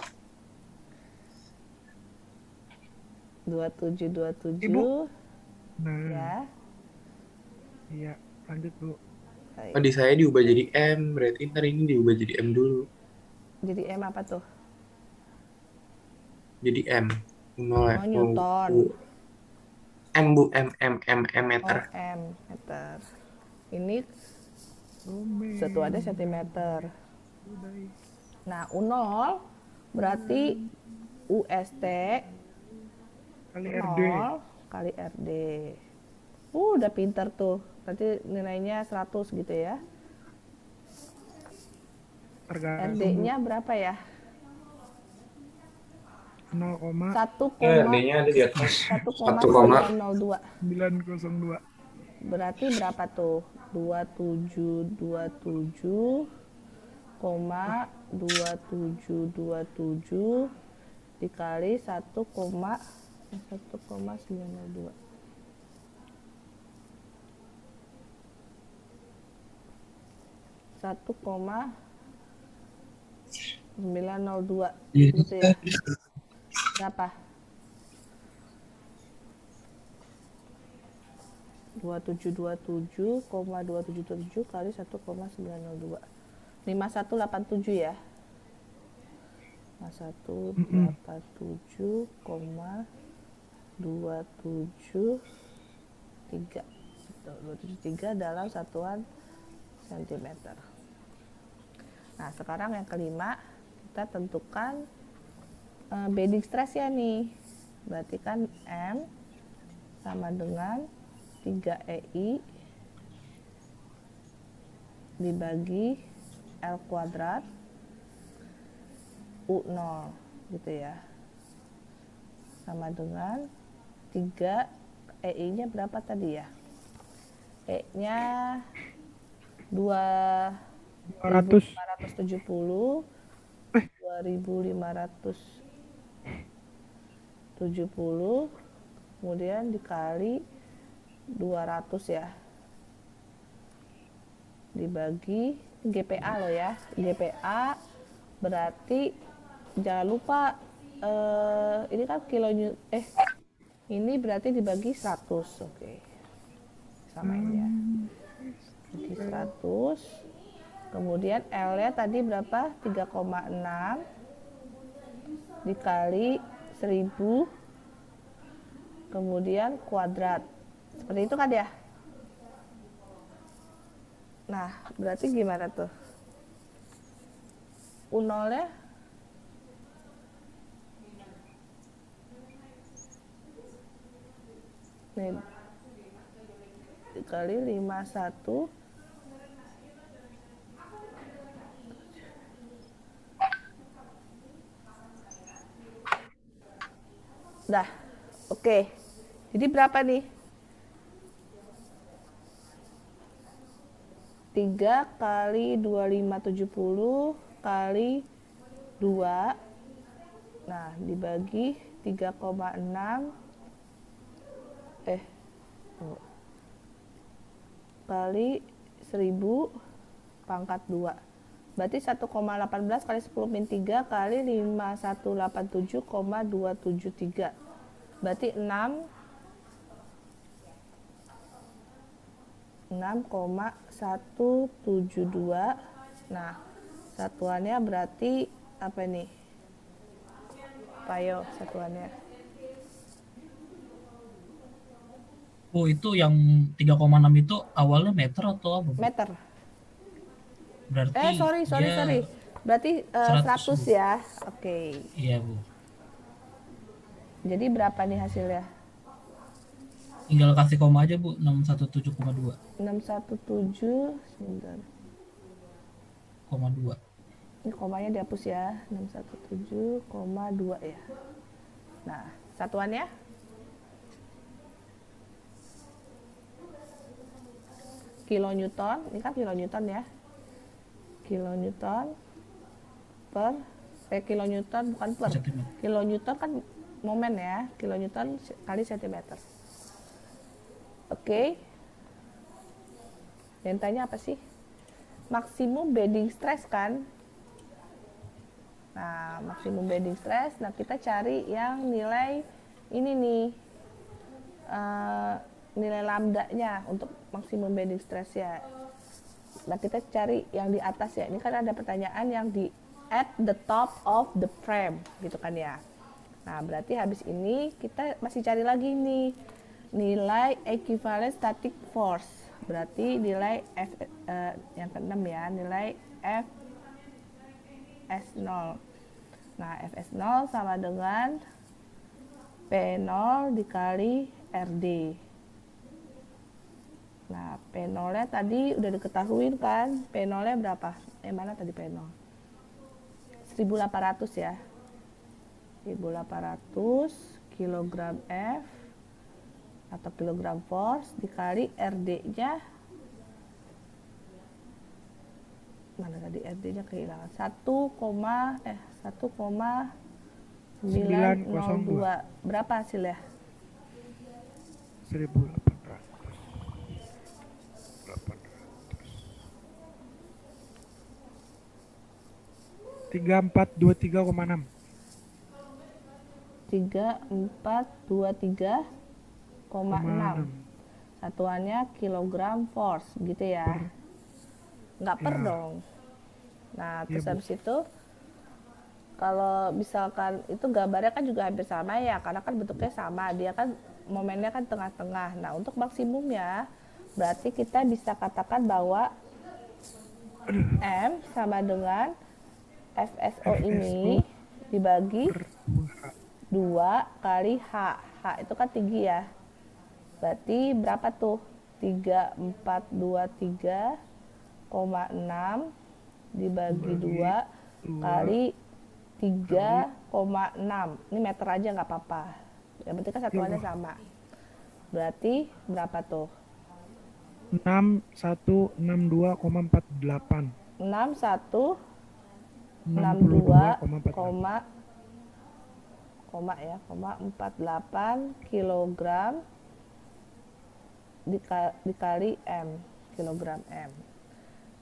27, Ibu. 27. Nah, Ya. iya, lanjut Bu. Baik. Oh, di saya diubah jadi M, berarti ntar ini diubah jadi M dulu. Jadi M apa tuh? Jadi M. Uno, Oh, Newton. M Bu, M meter. Oh, M meter. Ini Romain. satuannya sentimeter. Udah. Nah, U0 berarti UST Kali RD. 0 kali RD. Udah pinter tuh. Berarti nilainya 100 gitu ya. Tergantung Bu. RD-nya berapa ya? 0,902. 1, D-nya ada di atas. 1,902. Berarti berapa tuh? 2727, 2727 dikali 1,902. 1,902 gitu ya. Berapa? 2727,2727 kali 1,902. 5187 ya. 5187,273. 273 dalam satuan sentimeter. Nah, sekarang yang kelima, kita tentukan bending stress ya nih. Berarti kan M sama dengan 3EI dibagi L kuadrat U0 gitu ya. Sama dengan 3 EI-nya berapa tadi ya? E-nya 2570, 2570, kemudian dikali 200 ya, dibagi GPA loh ya. GPA berarti jangan lupa ini kan ini berarti dibagi 100. Oke. Samain ya. Bagi 100. Kemudian L-nya tadi berapa? 3,6 dikali 1000 kemudian kuadrat. Seperti itu kan ya? Nah, berarti gimana tuh? U0-nya nih dikali 51 dah. Oke. Jadi berapa nih? 3 kali 2570 kali 2. Nah, dibagi 3,6 kali 1000 pangkat 2. Berarti 1,18 kali 10 min 3 kali 5187,273. Berarti 6,172. Nah, satuannya berarti apa nih? Payo satuannya. Oh, itu yang 3,6 itu awalnya meter atau apa, Bu? Meter. Berarti Sorry. dia Berarti 100 100, Bu. ya. Oke. Iya, Bu. Jadi berapa nih hasilnya? Tinggal kasih koma aja Bu, 617,2. 617, sebentar. 2. Ini komanya dihapus ya, 617,2 ya. Nah, satuannya kilonewton, ini kan kilonewton ya. Kilonewton per kilonewton bukan per. Sentimeter. Kilonewton kan momen ya, kilonewton kali sentimeter. Oke. Yang tanya apa sih? Maksimum bending stress kan? Nah, maksimum bending stress. Nah, kita cari yang nilai ini nih, nilai lambdanya untuk maksimum bending stress ya. Nah, kita cari yang di atas ya. Ini kan ada pertanyaan yang di at the top of the frame gitu kan ya. Nah, berarti habis ini kita masih cari lagi nih nilai equivalent static force. Berarti nilai F, yang keenam ya, nilai Fs0. Nah, Fs0 sama dengan P0 dikali RD. Nah, P0-nya tadi udah diketahui kan? P0-nya berapa? Mana tadi P0? 1800 ya. 1800 kilogram F atau kilogram force dikali RD-nya. Mana tadi RD-nya kehilangan? 1,902. Berapa hasilnya? 1800. 3423,6. 3423,6. Satuannya kilogram force gitu ya. Nggak per Ya. dong. Nah, Iya, terus Bu. habis itu kalau misalkan itu gambarnya kan juga hampir sama ya, karena kan bentuknya sama, dia kan momennya kan tengah-tengah. Nah, untuk maksimumnya berarti kita bisa katakan bahwa M sama dengan FSO ini dibagi Per 2H. 2 kali H. H itu kan tinggi ya. Berarti berapa tuh? 3423,6 dibagi 2 kali 3,6. Ini meter aja nggak apa-apa. Yang penting kan satuannya sama. Berarti berapa tuh? 6162,48. 6162, 62,48. 48 kilogram dikali M, kilogram M.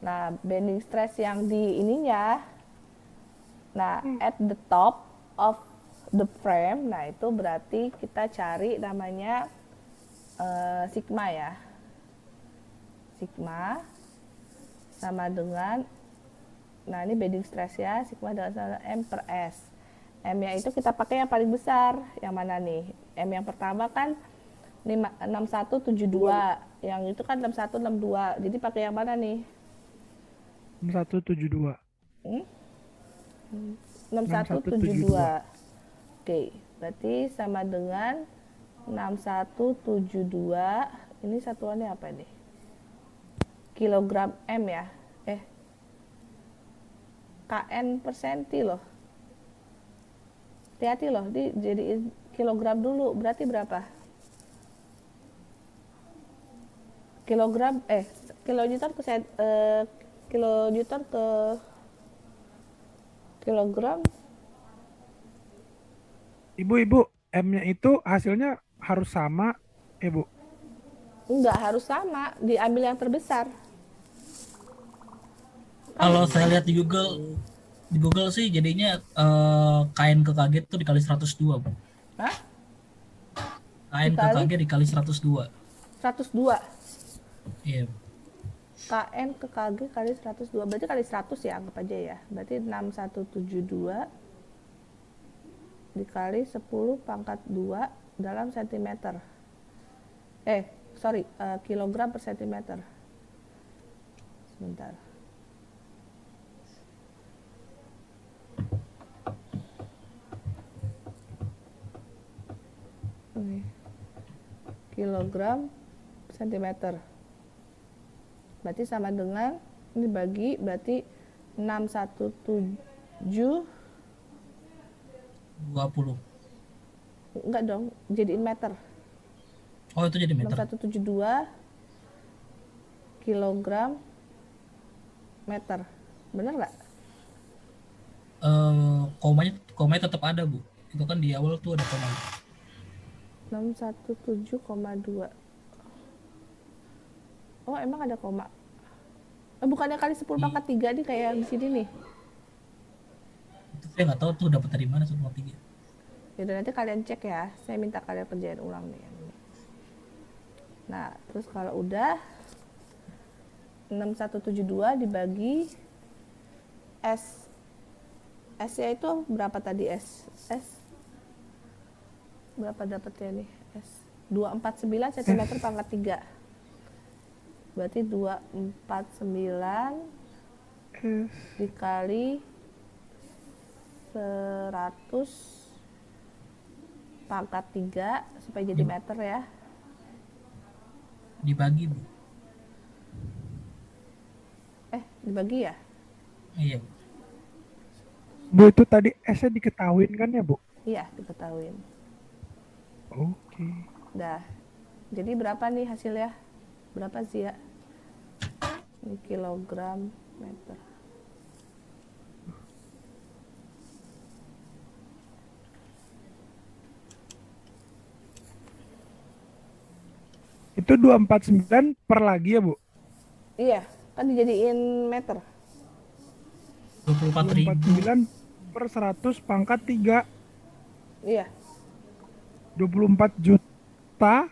Nah, bending stress yang di ininya, nah at the top of the frame, nah itu berarti kita cari namanya sigma ya. Sigma sama dengan, nah ini bending stress ya, sigma dengan M per S. M-nya itu kita pakai yang paling besar, yang mana nih? M yang pertama kan 6172, yang itu kan 6162, jadi pakai yang mana nih? 6172. 6172. Oke, berarti sama dengan 6172, ini satuannya apa nih? Kilogram M ya? KN per senti loh. Hati-hati loh, jadi kilogram dulu, berarti berapa? Kilogram, kilonewton ke kilonewton ke kilogram. Ibu, M-nya itu hasilnya harus sama, Bu? Enggak harus sama, diambil yang terbesar. Kalau saya lihat di Google sih jadinya KN ke KG itu dikali 102, Bu. Hah? KN ke KG dikali 102. 102. Iya. KN ke KG kali 102, berarti kali 100 ya, anggap aja ya. Berarti 6172 dikali 10 pangkat 2 dalam sentimeter. Kilogram per sentimeter. Sebentar. kilogram sentimeter. Berarti sama dengan ini bagi berarti 617 20. enggak dong, jadiin meter. Oh, itu jadi meter. 6172 kilogram meter. Bener nggak? Komanya tetap ada, Bu. Itu kan di awal tuh ada koma. 617,2. Oh, emang ada koma. Bukannya kali 10 pangkat 3 nih kayak yang di sini nih. Itu saya nggak tahu tuh dapat dari mana 1,3. Yaudah nanti kalian cek ya. Saya minta kalian kerjain ulang nih. Nah, terus kalau udah 6172 dibagi S. S-nya itu berapa tadi S? S berapa dapatnya nih? S 249 cm pangkat 3. Berarti 249 dikali 100 pangkat 3 supaya jadi meter ya. Dibagi, Bu. Dibagi ya? Iya, Bu. Bu, itu tadi S-nya diketahuin kan ya, Bu? Iya, diketahuin. Oke. Dah. Jadi berapa nih hasilnya? Berapa sih ya? Ini kilogram meter. Itu 249 per lagi ya, Bu? Iya, kan dijadiin meter. 24.000. 249 per 100 pangkat 3. Iya. 24 juta.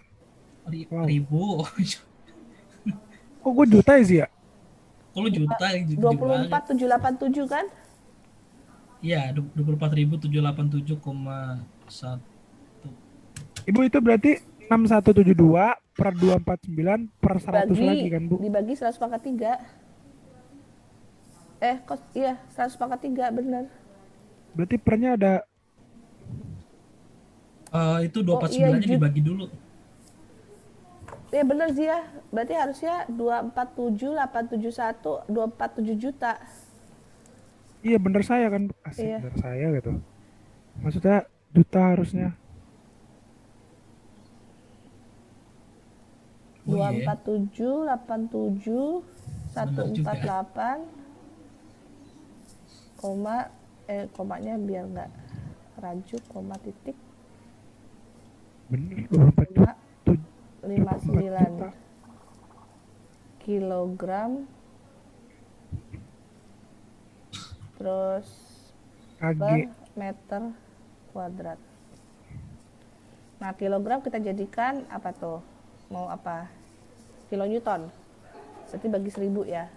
Wow. Ribu. Kok gue juta ya sih ya? Kalau juta yang gede banget. 24787 kan? Iya, 24.787,1. Ibu itu berarti 6172 per 249 per 100 lagi kan, Bu? Dibagi 100 pangkat 3. Iya, 100 pangkat 3 bener. Berarti pernya ada Itu 249-nya dibagi dulu. Iya bener sih ya. Berarti harusnya 247871 247 juta. iya bener saya kan, asik Iya. bener saya gitu. Maksudnya juta harusnya. Oh, iya. 24787 148 komanya biar nggak rancu, koma titik Bener 24 juta. 59 kilogram terus KG. per meter kuadrat. Nah, kilogram kita jadikan apa tuh? Mau apa? Kilonewton. Berarti bagi 1000 ya.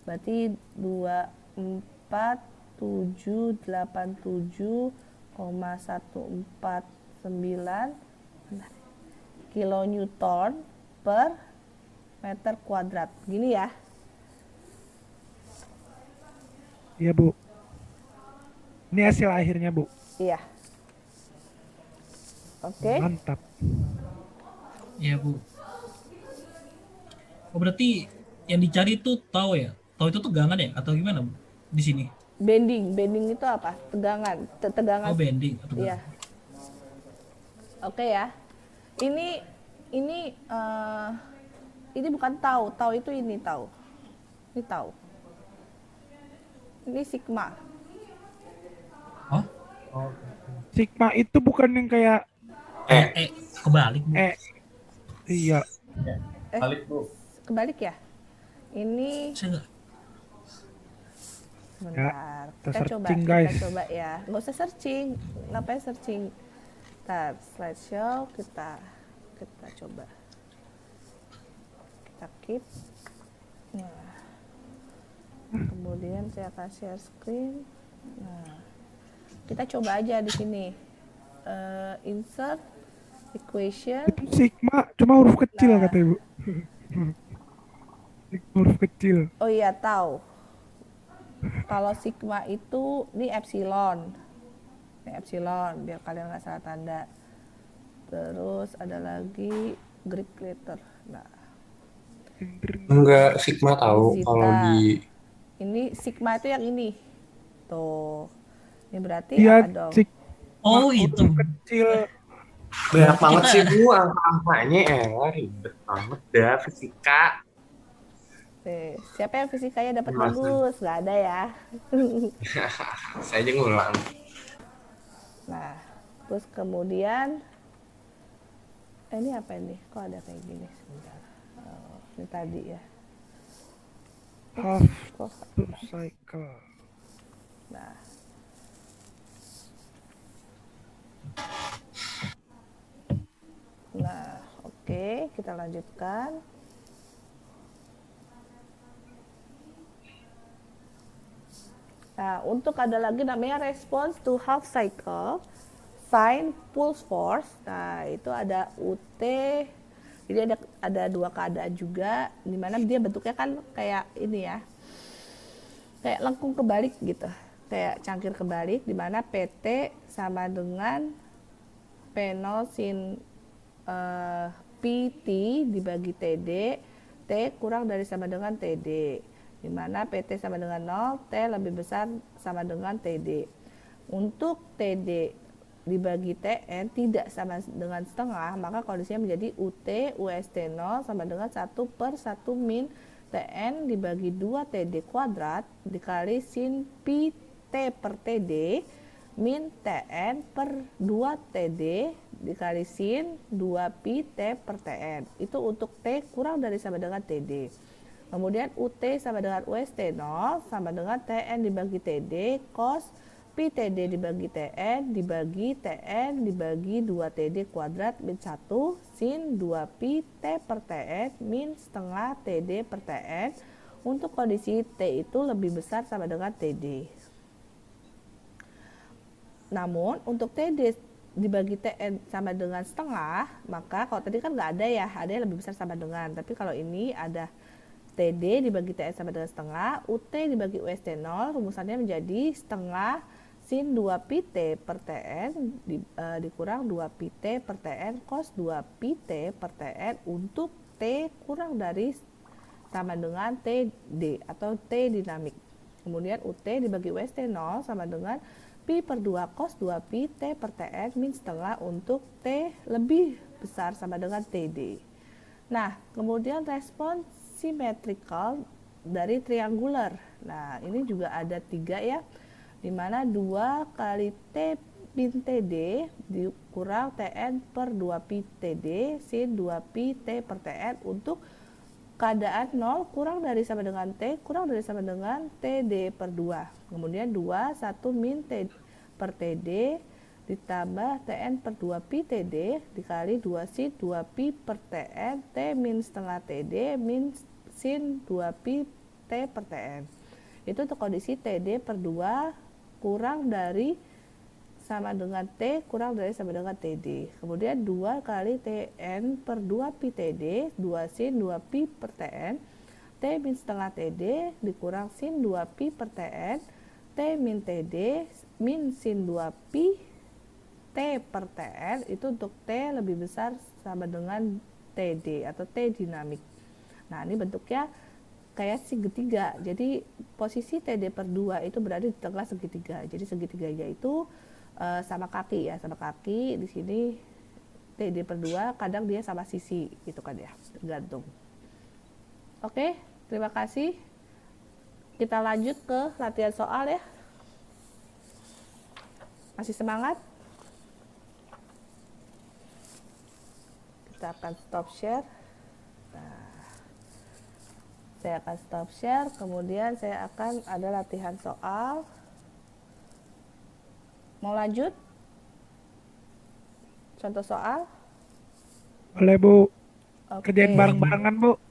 Berarti 24787,149 kilonewton per meter kuadrat. Gini ya. Iya, Bu. Ini hasil akhirnya, Bu. Iya. Oke. Mantap. Iya, Bu. Oh, berarti yang dicari itu tahu ya? Tahu itu tegangan ya? Atau gimana, Bu? Di sini? Bending itu apa? Tegangan. Tegangan. Oh, bending. Iya. Oke ya. Ini bukan tau. Tau itu ini tau. Ini tau. Ini sigma. Oh? Sigma itu bukan yang kayak Kebalik, Bu. iya. Kebalik ya. Ini Saya nggak. bentar. kita Kita searching, guys. coba ya. Nggak usah searching. Ngapain searching? Ntar slideshow kita coba. Kita keep. Nah. Kemudian saya akan share screen. Nah. Kita coba aja di sini. Insert equation. Itu sigma cuma huruf kecil Nah. kata Ibu. Huruf kecil. Oh iya, tahu. Kalau sigma itu ini epsilon. Ini epsilon biar kalian nggak salah tanda. Terus ada lagi Greek letter. Nah, Enggak sigma tahu kalau zeta. di Ini sigma itu yang ini. Tuh. Ini berarti Iya, apa dong? sigma Oh itu. huruf kecil. banyak Berarti banget kita sih Bu angka-angkanya ribet banget dah fisika. Siapa yang fisikanya dapat Maksud bagus? Nggak ada ya. saya aja ngulang. Nah, terus kemudian ini apa ini? Kok ada kayak gini? Sebentar. Ini tadi ya. Half Kok? to cycle. Nah, oke, kita lanjutkan. Nah, untuk ada lagi namanya response to half cycle, sign pulse force. Nah, itu ada UT. Jadi ada dua keadaan juga, di mana dia bentuknya kan kayak ini ya, kayak lengkung kebalik gitu, kayak cangkir kebalik, di mana PT sama dengan P0 sin PT dibagi TD, T kurang dari sama dengan TD, di mana PT sama dengan 0, T lebih besar sama dengan TD. Untuk TD dibagi TN tidak sama dengan setengah, maka kondisinya menjadi UT UST 0 sama dengan 1 per 1 min TN dibagi 2 TD kuadrat dikali sin pi T per TD min TN per 2 TD dikali sin 2 pi T per TN. Itu untuk T kurang dari sama dengan TD. Kemudian UT sama dengan UST 0 sama dengan TN dibagi TD cos pi TD dibagi TN dibagi TN dibagi 2 TD kuadrat min 1 sin 2 pi T per TN min setengah TD per TN untuk kondisi T itu lebih besar sama dengan TD. Namun untuk TD dibagi TN sama dengan setengah, maka kalau tadi kan nggak ada ya, ada yang lebih besar sama dengan. Tapi kalau ini ada TD dibagi TN sama dengan setengah, UT dibagi UST 0, rumusannya menjadi setengah sin 2 pi T per TN dikurang 2 pi T per TN cos 2 pi T per TN untuk T kurang dari sama dengan TD atau T dinamik. Kemudian UT dibagi UST 0 sama dengan pi per 2 cos 2 pi T per TN min setengah untuk T lebih besar sama dengan TD. Nah, kemudian respon symmetrical dari triangular. Nah, ini juga ada 3 ya, di mana 2 kali T min TD dikurang TN per 2 pi TD sin 2 pi T per TN untuk keadaan 0 kurang dari sama dengan T kurang dari sama dengan TD per 2. Kemudian 2, 1 min T per TD ditambah TN per 2 pi TD dikali 2 sin 2 pi per TN T min setengah TD min sin 2 pi T per TN. Itu untuk kondisi TD per 2 kurang dari sama dengan T kurang dari sama dengan TD. Kemudian 2 kali TN per 2 pi TD 2 sin 2 pi per TN T min setengah TD dikurang sin 2 pi per TN T min TD min sin 2 pi T per TN itu untuk T lebih besar sama dengan TD atau T dinamik. Nah, ini bentuknya kayak segitiga. Jadi posisi TD per 2 itu berada di tengah segitiga. Jadi segitiganya itu sama kaki ya, sama kaki. Di sini TD per 2 kadang dia sama sisi gitu kan ya, tergantung. Oke, terima kasih. Kita lanjut ke latihan soal ya. Masih semangat? Kita akan stop share. Saya akan stop share, kemudian saya akan ada latihan soal. Mau lanjut? Contoh soal? Boleh Bu, Oke. kerjain bareng-barengan Bu.